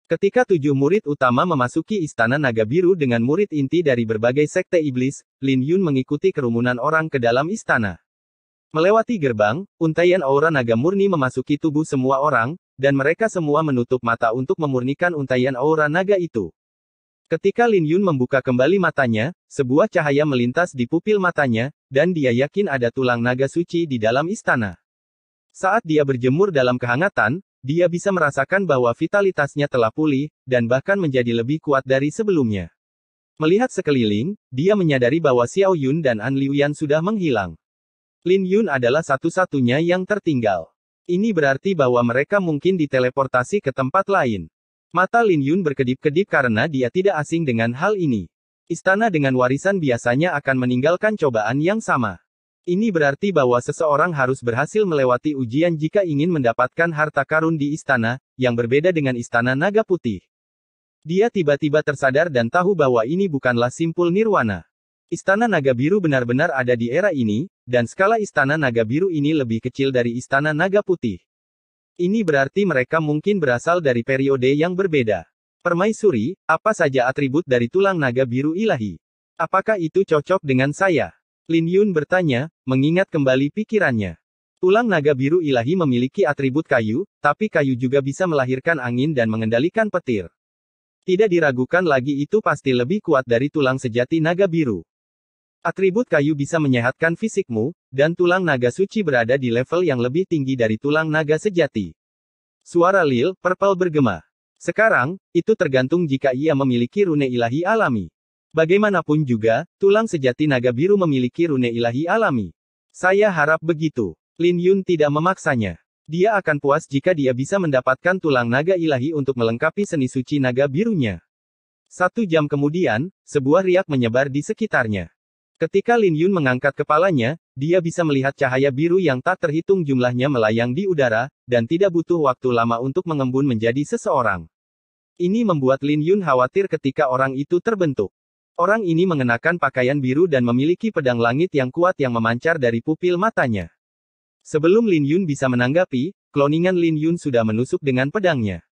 Ketika 7 murid utama memasuki istana naga biru dengan murid inti dari berbagai sekte iblis, Lin Yun mengikuti kerumunan orang ke dalam istana. Melewati gerbang, untaian aura naga murni memasuki tubuh semua orang, dan mereka semua menutup mata untuk memurnikan untaian aura naga itu. Ketika Lin Yun membuka kembali matanya, sebuah cahaya melintas di pupil matanya, dan dia yakin ada tulang naga suci di dalam istana. Saat dia berjemur dalam kehangatan, dia bisa merasakan bahwa vitalitasnya telah pulih, dan bahkan menjadi lebih kuat dari sebelumnya. Melihat sekeliling, dia menyadari bahwa Xiao Yun dan An Liuyan sudah menghilang. Lin Yun adalah satu-satunya yang tertinggal. Ini berarti bahwa mereka mungkin diteleportasi ke tempat lain. Mata Lin Yun berkedip-kedip karena dia tidak asing dengan hal ini. Istana dengan warisan biasanya akan meninggalkan cobaan yang sama. Ini berarti bahwa seseorang harus berhasil melewati ujian jika ingin mendapatkan harta karun di istana, yang berbeda dengan istana naga putih. Dia tiba-tiba tersadar dan tahu bahwa ini bukanlah simpul nirwana. Istana naga biru benar-benar ada di era ini, dan skala istana naga biru ini lebih kecil dari istana naga putih. Ini berarti mereka mungkin berasal dari periode yang berbeda. Permaisuri, apa saja atribut dari tulang naga biru ilahi? Apakah itu cocok dengan saya? Lin Yun bertanya, mengingat kembali pikirannya. Tulang naga biru ilahi memiliki atribut kayu, tapi kayu juga bisa melahirkan angin dan mengendalikan petir. Tidak diragukan lagi itu pasti lebih kuat dari tulang sejati naga biru. Atribut kayu bisa menyehatkan fisikmu, dan tulang naga suci berada di level yang lebih tinggi dari tulang naga sejati. Suara Lil Purple bergema. Sekarang, itu tergantung jika ia memiliki rune ilahi alami. Bagaimanapun juga, tulang sejati naga biru memiliki rune ilahi alami. Saya harap begitu. Lin Yun tidak memaksanya. Dia akan puas jika dia bisa mendapatkan tulang naga ilahi untuk melengkapi seni suci naga birunya. 1 jam kemudian, sebuah riak menyebar di sekitarnya. Ketika Lin Yun mengangkat kepalanya, dia bisa melihat cahaya biru yang tak terhitung jumlahnya melayang di udara, dan tidak butuh waktu lama untuk mengembun menjadi seseorang. Ini membuat Lin Yun khawatir ketika orang itu terbentuk. Orang ini mengenakan pakaian biru dan memiliki pedang langit yang kuat yang memancar dari pupil matanya. Sebelum Lin Yun bisa menanggapi, kloningan Lin Yun sudah menusuk dengan pedangnya.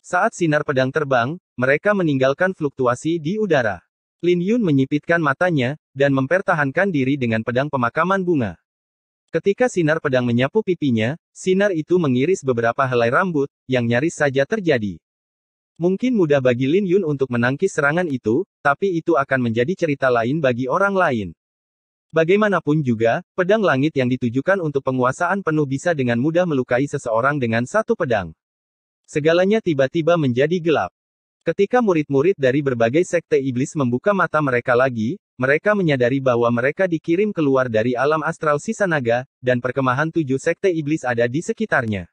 Saat sinar pedang terbang, mereka meninggalkan fluktuasi di udara. Lin Yun menyipitkan matanya, dan mempertahankan diri dengan pedang pemakaman bunga. Ketika sinar pedang menyapu pipinya, sinar itu mengiris beberapa helai rambut, yang nyaris saja terjadi. Mungkin mudah bagi Lin Yun untuk menangkis serangan itu, tapi itu akan menjadi cerita lain bagi orang lain. Bagaimanapun juga, pedang langit yang ditujukan untuk penguasaan penuh bisa dengan mudah melukai seseorang dengan satu pedang. Segalanya tiba-tiba menjadi gelap. Ketika murid-murid dari berbagai sekte iblis membuka mata mereka lagi, mereka menyadari bahwa mereka dikirim keluar dari alam astral sisa naga, dan perkemahan 7 sekte iblis ada di sekitarnya.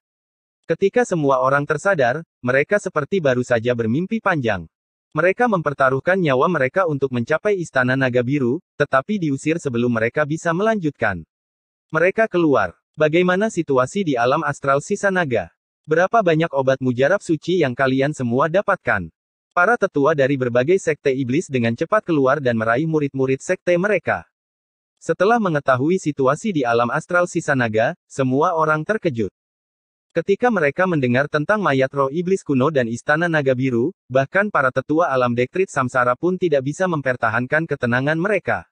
Ketika semua orang tersadar, mereka seperti baru saja bermimpi panjang. Mereka mempertaruhkan nyawa mereka untuk mencapai istana naga biru, tetapi diusir sebelum mereka bisa melanjutkan. Mereka keluar. Bagaimana situasi di alam astral sisa naga? Berapa banyak obat mujarab suci yang kalian semua dapatkan? Para tetua dari berbagai sekte iblis dengan cepat keluar dan meraih murid-murid sekte mereka. Setelah mengetahui situasi di alam astral sisa naga, semua orang terkejut. Ketika mereka mendengar tentang mayat roh iblis kuno dan istana naga biru, bahkan para tetua alam Dektrit Samsara pun tidak bisa mempertahankan ketenangan mereka.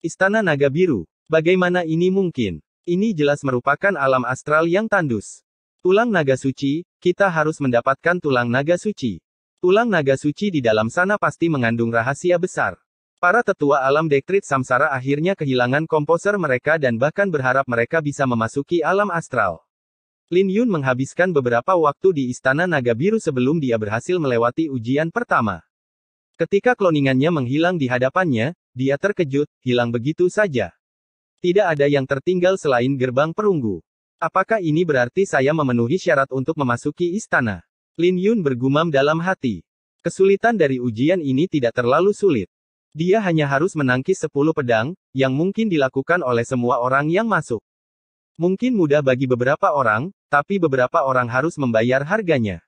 Istana naga biru. Bagaimana ini mungkin? Ini jelas merupakan alam astral yang tandus. Tulang naga suci, kita harus mendapatkan tulang naga suci. Tulang naga suci di dalam sana pasti mengandung rahasia besar. Para tetua alam Dektrit Samsara akhirnya kehilangan komposer mereka dan bahkan berharap mereka bisa memasuki alam astral. Lin Yun menghabiskan beberapa waktu di Istana Naga Biru sebelum dia berhasil melewati ujian pertama. Ketika kloningannya menghilang di hadapannya, dia terkejut, hilang begitu saja. Tidak ada yang tertinggal selain gerbang perunggu. Apakah ini berarti saya memenuhi syarat untuk memasuki istana? Lin Yun bergumam dalam hati. Kesulitan dari ujian ini tidak terlalu sulit. Dia hanya harus menangkis 10 pedang, yang mungkin dilakukan oleh semua orang yang masuk. Mungkin mudah bagi beberapa orang, tapi beberapa orang harus membayar harganya.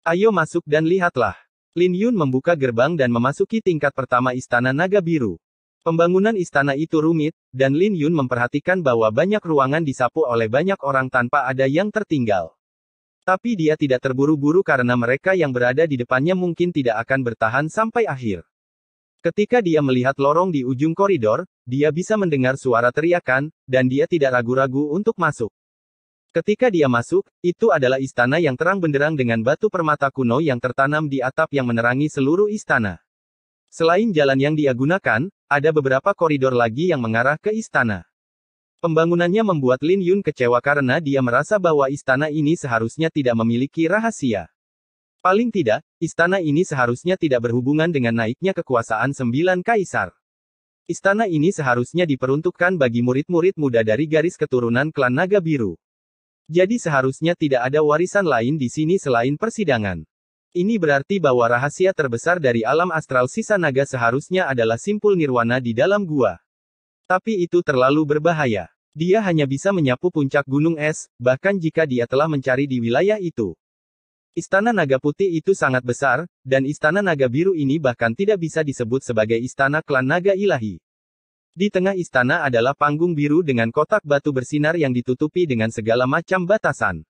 Ayo masuk dan lihatlah. Lin Yun membuka gerbang dan memasuki tingkat pertama Istana Naga Biru. Pembangunan istana itu rumit, dan Lin Yun memperhatikan bahwa banyak ruangan disapu oleh banyak orang tanpa ada yang tertinggal. Tapi dia tidak terburu-buru karena mereka yang berada di depannya mungkin tidak akan bertahan sampai akhir. Ketika dia melihat lorong di ujung koridor, dia bisa mendengar suara teriakan, dan dia tidak ragu-ragu untuk masuk. Ketika dia masuk, itu adalah istana yang terang benderang dengan batu permata kuno yang tertanam di atap yang menerangi seluruh istana. Selain jalan yang dia gunakan, ada beberapa koridor lagi yang mengarah ke istana. Pembangunannya membuat Lin Yun kecewa karena dia merasa bahwa istana ini seharusnya tidak memiliki rahasia. Paling tidak, istana ini seharusnya tidak berhubungan dengan naiknya kekuasaan 9 kaisar. Istana ini seharusnya diperuntukkan bagi murid-murid muda dari garis keturunan klan Naga Biru. Jadi seharusnya tidak ada warisan lain di sini selain persidangan. Ini berarti bahwa rahasia terbesar dari alam astral sisa naga seharusnya adalah simpul nirwana di dalam gua. Tapi itu terlalu berbahaya. Dia hanya bisa menyapu puncak gunung es, bahkan jika dia telah mencari di wilayah itu. Istana Naga Putih itu sangat besar, dan Istana Naga Biru ini bahkan tidak bisa disebut sebagai istana klan Naga Ilahi. Di tengah istana adalah panggung biru dengan kotak batu bersinar yang ditutupi dengan segala macam batasan.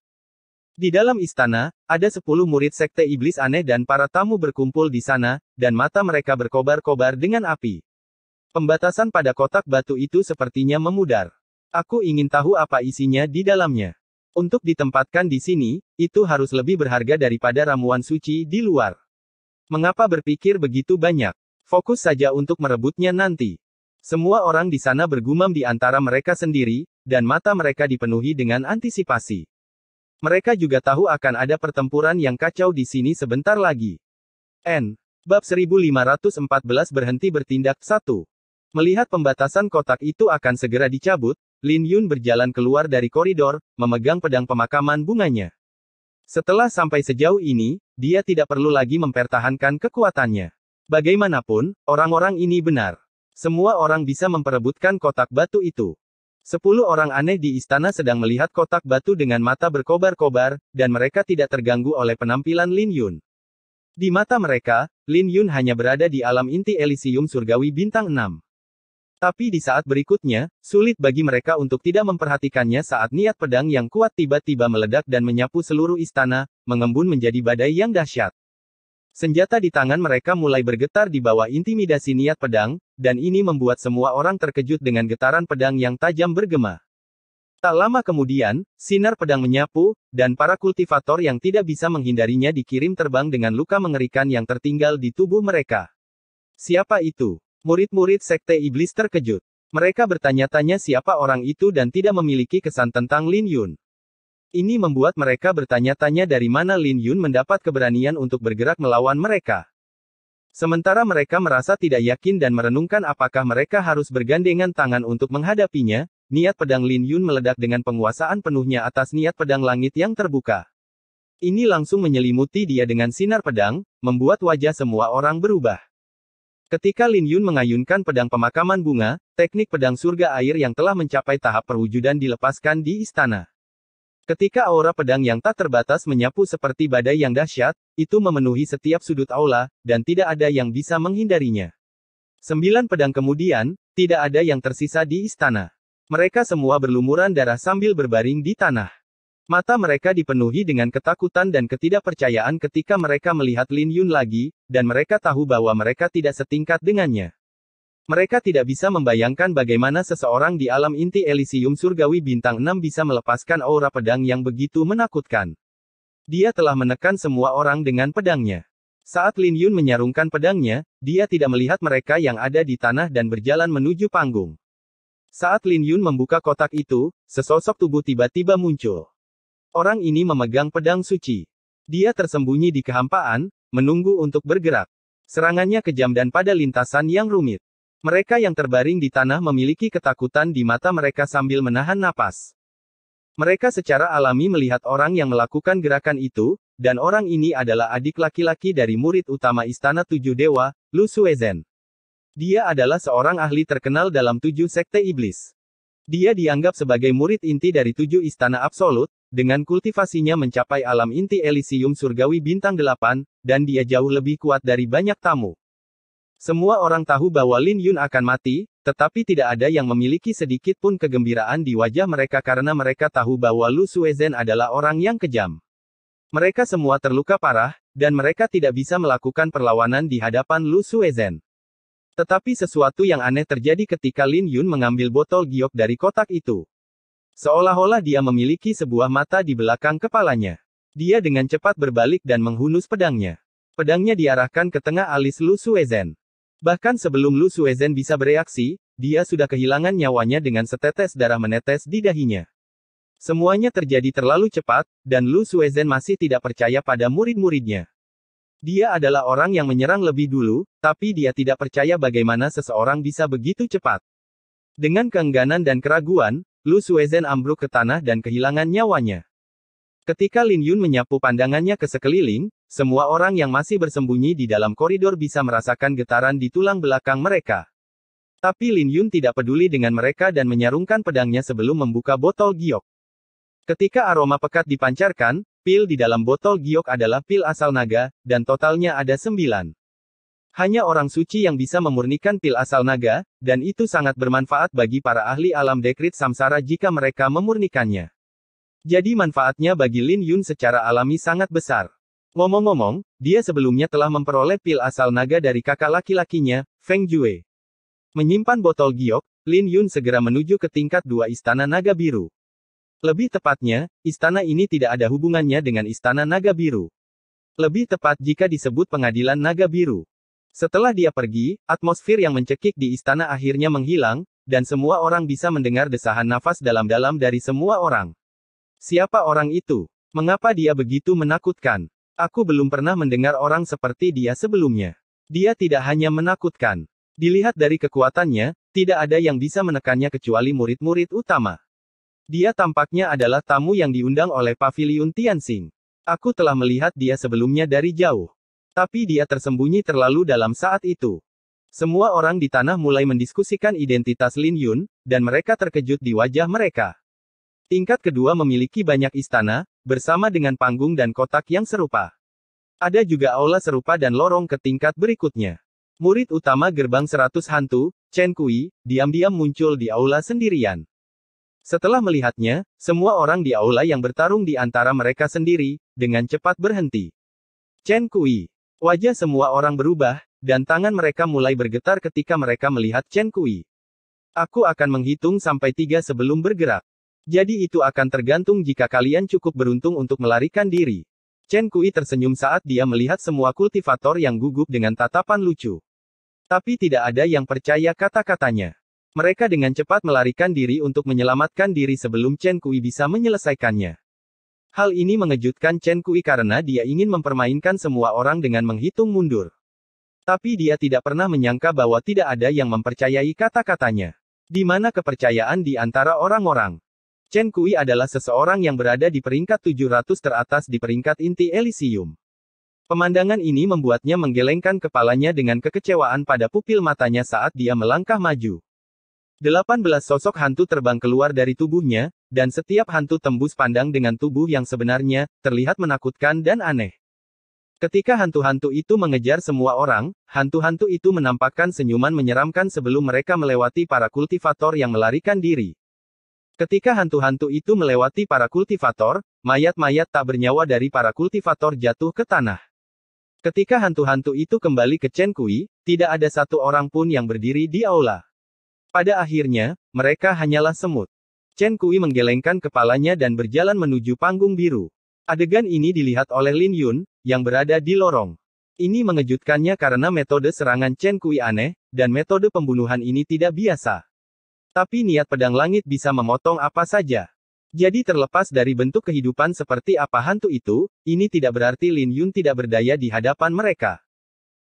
Di dalam istana, ada 10 murid sekte iblis aneh dan para tamu berkumpul di sana, dan mata mereka berkobar-kobar dengan api. Pembatasan pada kotak batu itu sepertinya memudar. Aku ingin tahu apa isinya di dalamnya. Untuk ditempatkan di sini, itu harus lebih berharga daripada ramuan suci di luar. Mengapa berpikir begitu banyak? Fokus saja untuk merebutnya nanti. Semua orang di sana bergumam di antara mereka sendiri, dan mata mereka dipenuhi dengan antisipasi. Mereka juga tahu akan ada pertempuran yang kacau di sini sebentar lagi. Bab 1514 berhenti bertindak 1. Melihat pembatasan kotak itu akan segera dicabut, Lin Yun berjalan keluar dari koridor, memegang pedang pemakaman bunganya. Setelah sampai sejauh ini, dia tidak perlu lagi mempertahankan kekuatannya. Bagaimanapun, orang-orang ini benar. Semua orang bisa memperebutkan kotak batu itu. 10 orang aneh di istana sedang melihat kotak batu dengan mata berkobar-kobar, dan mereka tidak terganggu oleh penampilan Lin Yun. Di mata mereka, Lin Yun hanya berada di alam inti Elysium Surgawi bintang 6. Tapi di saat berikutnya, sulit bagi mereka untuk tidak memperhatikannya saat niat pedang yang kuat tiba-tiba meledak dan menyapu seluruh istana, mengembun menjadi badai yang dahsyat. Senjata di tangan mereka mulai bergetar di bawah intimidasi niat pedang, dan ini membuat semua orang terkejut dengan getaran pedang yang tajam bergema. Tak lama kemudian, sinar pedang menyapu, dan para kultivator yang tidak bisa menghindarinya dikirim terbang dengan luka mengerikan yang tertinggal di tubuh mereka. Siapa itu? Murid-murid sekte iblis terkejut. Mereka bertanya-tanya siapa orang itu dan tidak memiliki kesan tentang Lin Yun. Ini membuat mereka bertanya-tanya dari mana Lin Yun mendapat keberanian untuk bergerak melawan mereka. Sementara mereka merasa tidak yakin dan merenungkan apakah mereka harus bergandengan tangan untuk menghadapinya, niat pedang Lin Yun meledak dengan penguasaan penuhnya atas niat pedang langit yang terbuka. Ini langsung menyelimuti dia dengan sinar pedang, membuat wajah semua orang berubah. Ketika Lin Yun mengayunkan pedang pemakaman bunga, teknik pedang surga air yang telah mencapai tahap perwujudan dilepaskan di istana. Ketika aura pedang yang tak terbatas menyapu seperti badai yang dahsyat, itu memenuhi setiap sudut aula, dan tidak ada yang bisa menghindarinya. 9 pedang kemudian, tidak ada yang tersisa di istana. Mereka semua berlumuran darah sambil berbaring di tanah. Mata mereka dipenuhi dengan ketakutan dan ketidakpercayaan ketika mereka melihat Lin Yun lagi, dan mereka tahu bahwa mereka tidak setingkat dengannya. Mereka tidak bisa membayangkan bagaimana seseorang di alam inti Elysium Surgawi Bintang 6 bisa melepaskan aura pedang yang begitu menakutkan. Dia telah menekan semua orang dengan pedangnya. Saat Lin Yun menyarungkan pedangnya, dia tidak melihat mereka yang ada di tanah dan berjalan menuju panggung. Saat Lin Yun membuka kotak itu, sesosok tubuh tiba-tiba muncul. Orang ini memegang pedang suci. Dia tersembunyi di kehampaan, menunggu untuk bergerak. Serangannya kejam dan pada lintasan yang rumit. Mereka yang terbaring di tanah memiliki ketakutan di mata mereka sambil menahan napas. Mereka secara alami melihat orang yang melakukan gerakan itu, dan orang ini adalah adik laki-laki dari murid utama Istana Tujuh Dewa, Lu Suezhen. Dia adalah seorang ahli terkenal dalam 7 sekte iblis. Dia dianggap sebagai murid inti dari 7 istana absolut, dengan kultivasinya mencapai alam inti Elysium Surgawi Bintang 8, dan dia jauh lebih kuat dari banyak tamu. Semua orang tahu bahwa Lin Yun akan mati, tetapi tidak ada yang memiliki sedikit pun kegembiraan di wajah mereka karena mereka tahu bahwa Lu Suezhen adalah orang yang kejam. Mereka semua terluka parah, dan mereka tidak bisa melakukan perlawanan di hadapan Lu Suezhen. Tetapi sesuatu yang aneh terjadi ketika Lin Yun mengambil botol giok dari kotak itu. Seolah-olah dia memiliki sebuah mata di belakang kepalanya. Dia dengan cepat berbalik dan menghunus pedangnya. Pedangnya diarahkan ke tengah alis Lu Suezhen. Bahkan sebelum Lu Suezhen bisa bereaksi, dia sudah kehilangan nyawanya dengan setetes darah menetes di dahinya. Semuanya terjadi terlalu cepat, dan Lu Suezhen masih tidak percaya pada murid-muridnya. Dia adalah orang yang menyerang lebih dulu, tapi dia tidak percaya bagaimana seseorang bisa begitu cepat. Dengan keengganan dan keraguan, Lu Suezhen ambruk ke tanah dan kehilangan nyawanya. Ketika Lin Yun menyapu pandangannya ke sekeliling, semua orang yang masih bersembunyi di dalam koridor bisa merasakan getaran di tulang belakang mereka. Tapi Lin Yun tidak peduli dengan mereka dan menyarungkan pedangnya sebelum membuka botol giok. Ketika aroma pekat dipancarkan, pil di dalam botol giok adalah pil asal naga, dan totalnya ada 9. Hanya orang suci yang bisa memurnikan pil asal naga, dan itu sangat bermanfaat bagi para ahli alam dekrit samsara jika mereka memurnikannya. Jadi manfaatnya bagi Lin Yun secara alami sangat besar. Ngomong-ngomong, dia sebelumnya telah memperoleh pil asal naga dari kakak laki-lakinya, Feng Jue. Menyimpan botol giok, Lin Yun segera menuju ke tingkat 2 Istana Naga Biru. Lebih tepatnya, istana ini tidak ada hubungannya dengan Istana Naga Biru. Lebih tepat jika disebut Pengadilan Naga Biru. Setelah dia pergi, atmosfer yang mencekik di istana akhirnya menghilang, dan semua orang bisa mendengar desahan nafas dalam-dalam dari semua orang. Siapa orang itu? Mengapa dia begitu menakutkan? Aku belum pernah mendengar orang seperti dia sebelumnya. Dia tidak hanya menakutkan. Dilihat dari kekuatannya, tidak ada yang bisa menekannya kecuali murid-murid utama. Dia tampaknya adalah tamu yang diundang oleh Paviliun Tianxing. Aku telah melihat dia sebelumnya dari jauh. Tapi dia tersembunyi terlalu dalam saat itu. Semua orang di tanah mulai mendiskusikan identitas Lin Yun, dan mereka terkejut di wajah mereka. Tingkat kedua memiliki banyak istana, bersama dengan panggung dan kotak yang serupa. Ada juga aula serupa dan lorong ke tingkat berikutnya. Murid utama gerbang 100 hantu, Chen Kui, diam-diam muncul di aula sendirian. Setelah melihatnya, semua orang di aula yang bertarung di antara mereka sendiri, dengan cepat berhenti. Chen Kui. Wajah semua orang berubah, dan tangan mereka mulai bergetar ketika mereka melihat Chen Kui. Aku akan menghitung sampai 3 sebelum bergerak. Jadi itu akan tergantung jika kalian cukup beruntung untuk melarikan diri. Chen Kui tersenyum saat dia melihat semua kultivator yang gugup dengan tatapan lucu. Tapi tidak ada yang percaya kata-katanya. Mereka dengan cepat melarikan diri untuk menyelamatkan diri sebelum Chen Kui bisa menyelesaikannya. Hal ini mengejutkan Chen Kui karena dia ingin mempermainkan semua orang dengan menghitung mundur. Tapi dia tidak pernah menyangka bahwa tidak ada yang mempercayai kata-katanya. Di mana kepercayaan di antara orang-orang? Chen Kui adalah seseorang yang berada di peringkat 700 teratas di peringkat inti Elysium. Pemandangan ini membuatnya menggelengkan kepalanya dengan kekecewaan pada pupil matanya saat dia melangkah maju. 18 sosok hantu terbang keluar dari tubuhnya, dan setiap hantu tembus pandang dengan tubuh yang sebenarnya, terlihat menakutkan dan aneh. Ketika hantu-hantu itu mengejar semua orang, hantu-hantu itu menampakkan senyuman menyeramkan sebelum mereka melewati para kultivator yang melarikan diri. Ketika hantu-hantu itu melewati para kultivator, mayat-mayat tak bernyawa dari para kultivator jatuh ke tanah. Ketika hantu-hantu itu kembali ke Chen Kui, tidak ada satu orang pun yang berdiri di aula. Pada akhirnya, mereka hanyalah semut. Chen Kui menggelengkan kepalanya dan berjalan menuju panggung biru. Adegan ini dilihat oleh Lin Yun, yang berada di lorong. Ini mengejutkannya karena metode serangan Chen Kui aneh, dan metode pembunuhan ini tidak biasa. Tapi niat pedang langit bisa memotong apa saja. Jadi terlepas dari bentuk kehidupan seperti apa hantu itu, ini tidak berarti Lin Yun tidak berdaya di hadapan mereka.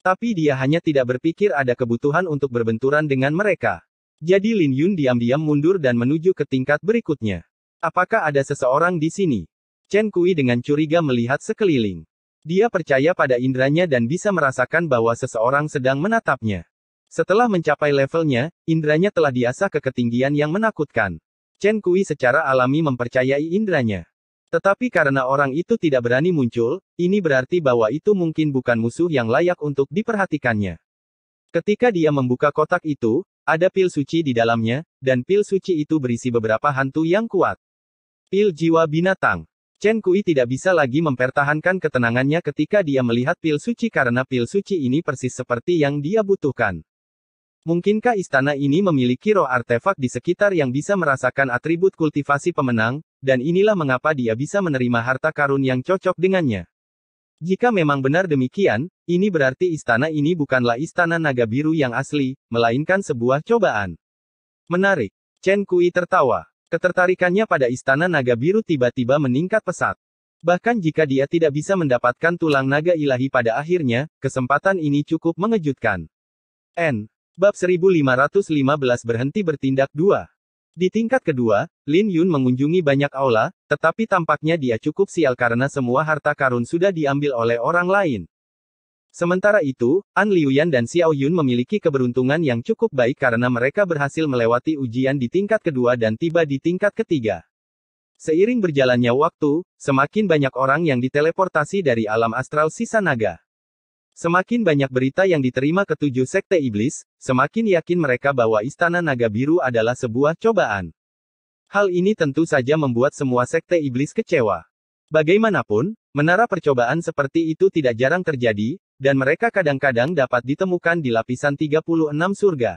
Tapi dia hanya tidak berpikir ada kebutuhan untuk berbenturan dengan mereka. Jadi Lin Yun diam-diam mundur dan menuju ke tingkat berikutnya. Apakah ada seseorang di sini? Chen Kui dengan curiga melihat sekeliling. Dia percaya pada indranya dan bisa merasakan bahwa seseorang sedang menatapnya. Setelah mencapai levelnya, indranya telah diasah ke ketinggian yang menakutkan. Chen Kui secara alami mempercayai indranya. Tetapi karena orang itu tidak berani muncul, ini berarti bahwa itu mungkin bukan musuh yang layak untuk diperhatikannya. Ketika dia membuka kotak itu, ada pil suci di dalamnya, dan pil suci itu berisi beberapa hantu yang kuat. Pil jiwa binatang. Chen Kui tidak bisa lagi mempertahankan ketenangannya ketika dia melihat pil suci karena pil suci ini persis seperti yang dia butuhkan. Mungkinkah istana ini memiliki roh artefak di sekitar yang bisa merasakan atribut kultivasi pemenang, dan inilah mengapa dia bisa menerima harta karun yang cocok dengannya. Jika memang benar demikian, ini berarti istana ini bukanlah istana naga biru yang asli, melainkan sebuah cobaan. Menarik. Chen Kui tertawa. Ketertarikannya pada istana naga biru tiba-tiba meningkat pesat. Bahkan jika dia tidak bisa mendapatkan tulang naga ilahi pada akhirnya, kesempatan ini cukup mengejutkan. Bab 1515 berhenti bertindak 2. Di tingkat kedua, Lin Yun mengunjungi banyak aula, tetapi tampaknya dia cukup sial karena semua harta karun sudah diambil oleh orang lain. Sementara itu, An Liuyan dan Xiao Yun memiliki keberuntungan yang cukup baik karena mereka berhasil melewati ujian di tingkat kedua dan tiba di tingkat ketiga. Seiring berjalannya waktu, semakin banyak orang yang diteleportasi dari alam astral sisa naga. Semakin banyak berita yang diterima ketujuh sekte iblis, semakin yakin mereka bahwa Istana Naga Biru adalah sebuah cobaan. Hal ini tentu saja membuat semua sekte iblis kecewa. Bagaimanapun, menara percobaan seperti itu tidak jarang terjadi, dan mereka kadang-kadang dapat ditemukan di lapisan 36 surga.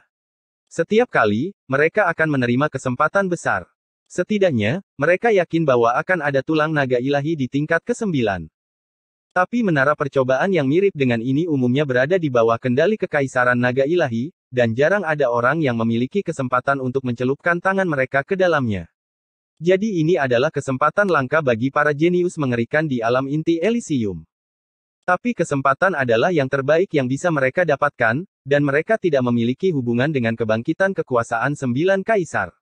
Setiap kali, mereka akan menerima kesempatan besar. Setidaknya, mereka yakin bahwa akan ada tulang naga ilahi di tingkat ke-9. Tapi menara percobaan yang mirip dengan ini umumnya berada di bawah kendali Kekaisaran Naga Ilahi, dan jarang ada orang yang memiliki kesempatan untuk mencelupkan tangan mereka ke dalamnya. Jadi ini adalah kesempatan langka bagi para jenius mengerikan di alam inti Elysium. Tapi kesempatan adalah yang terbaik yang bisa mereka dapatkan, dan mereka tidak memiliki hubungan dengan kebangkitan kekuasaan 9 kaisar.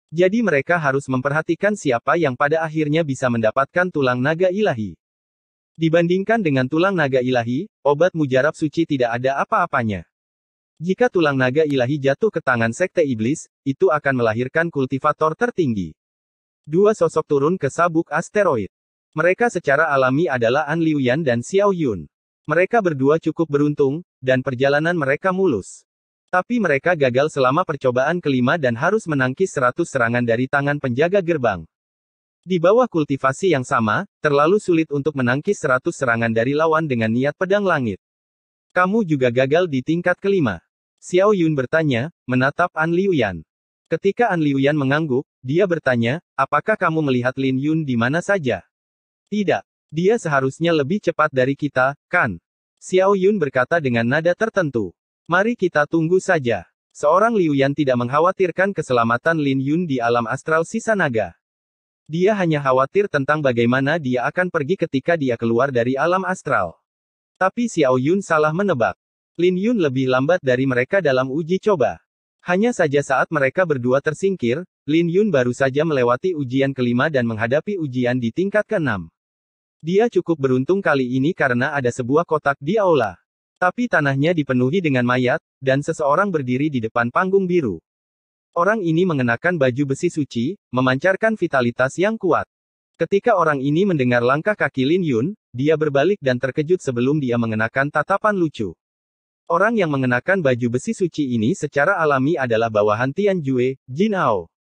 Jadi mereka harus memperhatikan siapa yang pada akhirnya bisa mendapatkan tulang naga ilahi. Dibandingkan dengan tulang naga ilahi, obat mujarab suci tidak ada apa-apanya. Jika tulang naga ilahi jatuh ke tangan sekte iblis, itu akan melahirkan kultivator tertinggi. Dua sosok turun ke sabuk asteroid. Mereka secara alami adalah An Liuyan dan Xiao Yun. Mereka berdua cukup beruntung, dan perjalanan mereka mulus. Tapi mereka gagal selama percobaan kelima dan harus menangkis 100 serangan dari tangan penjaga gerbang. Di bawah kultivasi yang sama, terlalu sulit untuk menangkis 100 serangan dari lawan dengan niat pedang langit. Kamu juga gagal di tingkat kelima. Xiao Yun bertanya, menatap An Liuyan. Ketika An Liuyan mengangguk, dia bertanya, apakah kamu melihat Lin Yun di mana saja? Tidak. Dia seharusnya lebih cepat dari kita, kan? Xiao Yun berkata dengan nada tertentu. Mari kita tunggu saja. Seorang Liu Yan tidak mengkhawatirkan keselamatan Lin Yun di alam astral sisa naga. Dia hanya khawatir tentang bagaimana dia akan pergi ketika dia keluar dari alam astral. Tapi Xiao Yun salah menebak. Lin Yun lebih lambat dari mereka dalam uji coba. Hanya saja saat mereka berdua tersingkir, Lin Yun baru saja melewati ujian kelima dan menghadapi ujian di tingkat ke-6. Dia cukup beruntung kali ini karena ada sebuah kotak di aula. Tapi tanahnya dipenuhi dengan mayat, dan seseorang berdiri di depan panggung biru. Orang ini mengenakan baju besi suci, memancarkan vitalitas yang kuat. Ketika orang ini mendengar langkah kaki Lin Yun, dia berbalik dan terkejut sebelum dia mengenakan tatapan lucu. Orang yang mengenakan baju besi suci ini secara alami adalah bawahan Tian Jue, Jin Ao.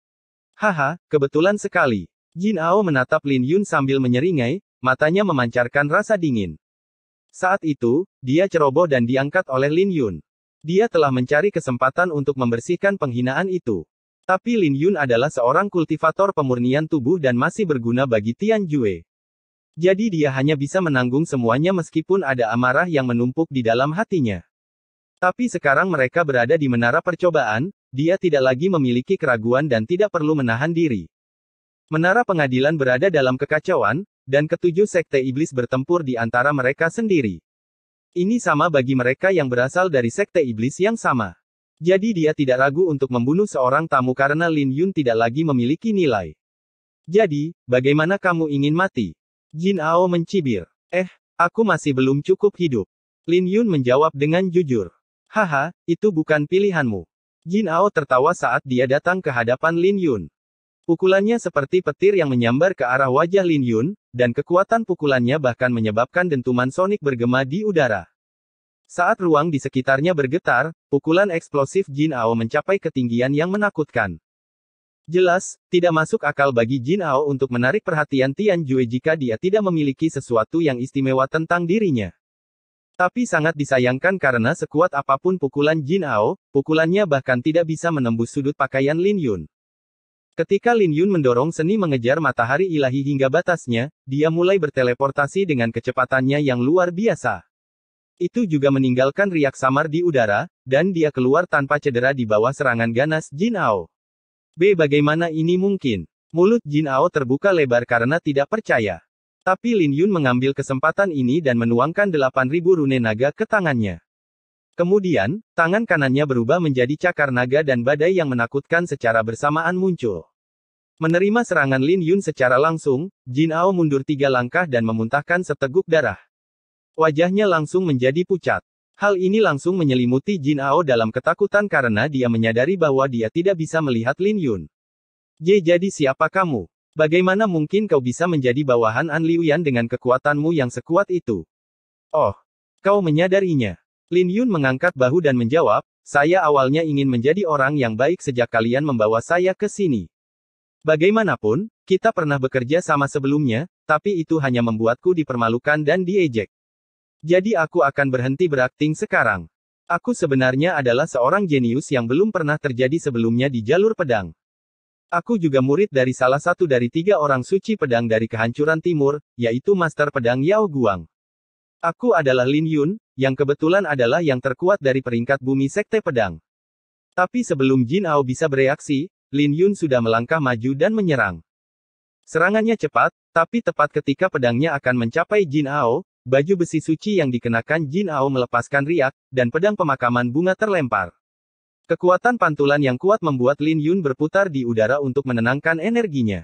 Haha, kebetulan sekali. Jin Ao menatap Lin Yun sambil menyeringai, matanya memancarkan rasa dingin. Saat itu, dia ceroboh dan diangkat oleh Lin Yun. Dia telah mencari kesempatan untuk membersihkan penghinaan itu. Tapi Lin Yun adalah seorang kultivator pemurnian tubuh dan masih berguna bagi Tian Jue. Jadi dia hanya bisa menanggung semuanya meskipun ada amarah yang menumpuk di dalam hatinya. Tapi sekarang mereka berada di menara percobaan, dia tidak lagi memiliki keraguan dan tidak perlu menahan diri. Menara pengadilan berada dalam kekacauan, dan ketujuh sekte iblis bertempur di antara mereka sendiri. Ini sama bagi mereka yang berasal dari sekte iblis yang sama. Jadi dia tidak ragu untuk membunuh seorang tamu karena Lin Yun tidak lagi memiliki nilai. Jadi, bagaimana kamu ingin mati? Jin Ao mencibir. Aku masih belum cukup hidup. Lin Yun menjawab dengan jujur. Haha, itu bukan pilihanmu. Jin Ao tertawa saat dia datang ke hadapan Lin Yun. Pukulannya seperti petir yang menyambar ke arah wajah Lin Yun, dan kekuatan pukulannya bahkan menyebabkan dentuman sonik bergema di udara. Saat ruang di sekitarnya bergetar, pukulan eksplosif Jin Ao mencapai ketinggian yang menakutkan. Jelas, tidak masuk akal bagi Jin Ao untuk menarik perhatian Tian Jue jika dia tidak memiliki sesuatu yang istimewa tentang dirinya. Tapi sangat disayangkan karena sekuat apapun pukulan Jin Ao, pukulannya bahkan tidak bisa menembus sudut pakaian Lin Yun. Ketika Lin Yun mendorong seni mengejar matahari ilahi hingga batasnya, dia mulai berteleportasi dengan kecepatannya yang luar biasa. Itu juga meninggalkan riak samar di udara, dan dia keluar tanpa cedera di bawah serangan ganas Jin Ao. Bagaimana ini mungkin? Mulut Jin Ao terbuka lebar karena tidak percaya. Tapi Lin Yun mengambil kesempatan ini dan menuangkan 8.000 rune naga ke tangannya. Kemudian, tangan kanannya berubah menjadi cakar naga dan badai yang menakutkan secara bersamaan muncul. Menerima serangan Lin Yun secara langsung, Jin Ao mundur 3 langkah dan memuntahkan seteguk darah. Wajahnya langsung menjadi pucat. Hal ini langsung menyelimuti Jin Ao dalam ketakutan karena dia menyadari bahwa dia tidak bisa melihat Lin Yun. Jadi siapa kamu? Bagaimana mungkin kau bisa menjadi bawahan An Liu Yan dengan kekuatanmu yang sekuat itu? Oh, kau menyadarinya. Lin Yun mengangkat bahu dan menjawab, saya awalnya ingin menjadi orang yang baik sejak kalian membawa saya ke sini. Bagaimanapun, kita pernah bekerja sama sebelumnya, tapi itu hanya membuatku dipermalukan dan diejek. Jadi aku akan berhenti berakting sekarang. Aku sebenarnya adalah seorang jenius yang belum pernah terjadi sebelumnya di jalur pedang. Aku juga murid dari salah satu dari 3 orang suci pedang dari kehancuran timur, yaitu Master Pedang Yao Guang. Aku adalah Lin Yun, yang kebetulan adalah yang terkuat dari peringkat bumi sekte pedang. Tapi sebelum Jin Ao bisa bereaksi, Lin Yun sudah melangkah maju dan menyerang. Serangannya cepat, tapi tepat ketika pedangnya akan mencapai Jin Ao, baju besi suci yang dikenakan Jin Ao melepaskan riak, dan pedang pemakaman bunga terlempar. Kekuatan pantulan yang kuat membuat Lin Yun berputar di udara untuk menenangkan energinya.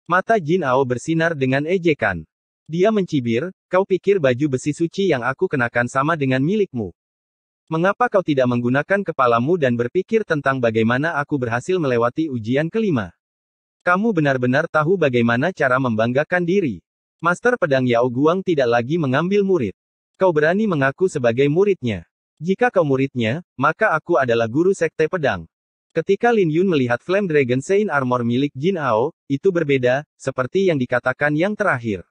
Mata Jin Ao bersinar dengan ejekan. Dia mencibir, kau pikir baju besi suci yang aku kenakan sama dengan milikmu? Mengapa kau tidak menggunakan kepalamu dan berpikir tentang bagaimana aku berhasil melewati ujian kelima? Kamu benar-benar tahu bagaimana cara membanggakan diri. Master Pedang Yao Guang tidak lagi mengambil murid. Kau berani mengaku sebagai muridnya. Jika kau muridnya, maka aku adalah guru sekte pedang. Ketika Lin Yun melihat Flame Dragon Sein Armor milik Jin Ao, itu berbeda, seperti yang dikatakan yang terakhir.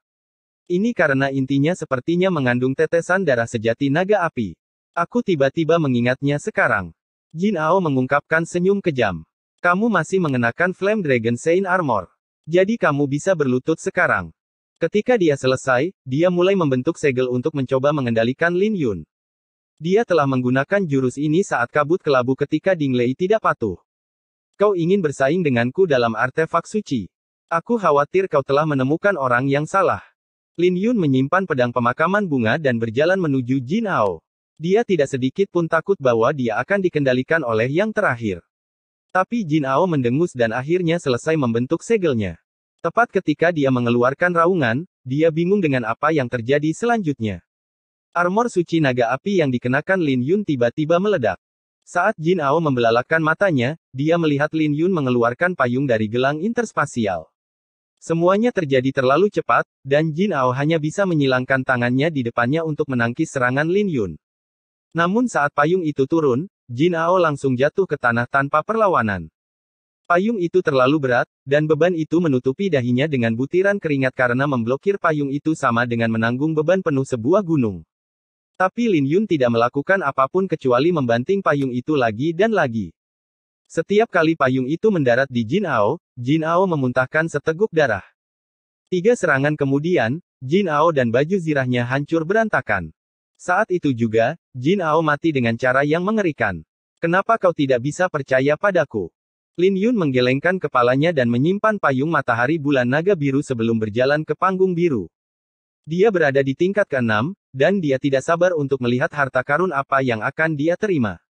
Ini karena intinya sepertinya mengandung tetesan darah sejati naga api. Aku tiba-tiba mengingatnya sekarang. Jin Ao mengungkapkan senyum kejam. Kamu masih mengenakan Flame Dragon Sein Armor. Jadi kamu bisa berlutut sekarang. Ketika dia selesai, dia mulai membentuk segel untuk mencoba mengendalikan Lin Yun. Dia telah menggunakan jurus ini saat kabut kelabu ketika Ding Lei tidak patuh. Kau ingin bersaing denganku dalam artefak suci. Aku khawatir kau telah menemukan orang yang salah. Lin Yun menyimpan pedang pemakaman bunga dan berjalan menuju Jin Hao. Dia tidak sedikit pun takut bahwa dia akan dikendalikan oleh yang terakhir. Tapi Jin Hao mendengus dan akhirnya selesai membentuk segelnya. Tepat ketika dia mengeluarkan raungan, dia bingung dengan apa yang terjadi selanjutnya. Armor suci naga api yang dikenakan Lin Yun tiba-tiba meledak. Saat Jin Hao membelalakan matanya, dia melihat Lin Yun mengeluarkan payung dari gelang interspasial. Semuanya terjadi terlalu cepat, dan Jin Hao hanya bisa menyilangkan tangannya di depannya untuk menangkis serangan Lin Yun. Namun saat payung itu turun, Jin Hao langsung jatuh ke tanah tanpa perlawanan. Payung itu terlalu berat, dan beban itu menutupi dahinya dengan butiran keringat karena memblokir payung itu sama dengan menanggung beban penuh sebuah gunung. Tapi Lin Yun tidak melakukan apapun kecuali membanting payung itu lagi dan lagi. Setiap kali payung itu mendarat di Jin Hao memuntahkan seteguk darah. 3 serangan kemudian, Jin Hao dan baju zirahnya hancur berantakan. Saat itu juga, Jin Hao mati dengan cara yang mengerikan. Kenapa kau tidak bisa percaya padaku? Lin Yun menggelengkan kepalanya dan menyimpan payung matahari bulan naga biru sebelum berjalan ke panggung biru. Dia berada di tingkat ke-6, dan dia tidak sabar untuk melihat harta karun apa yang akan dia terima.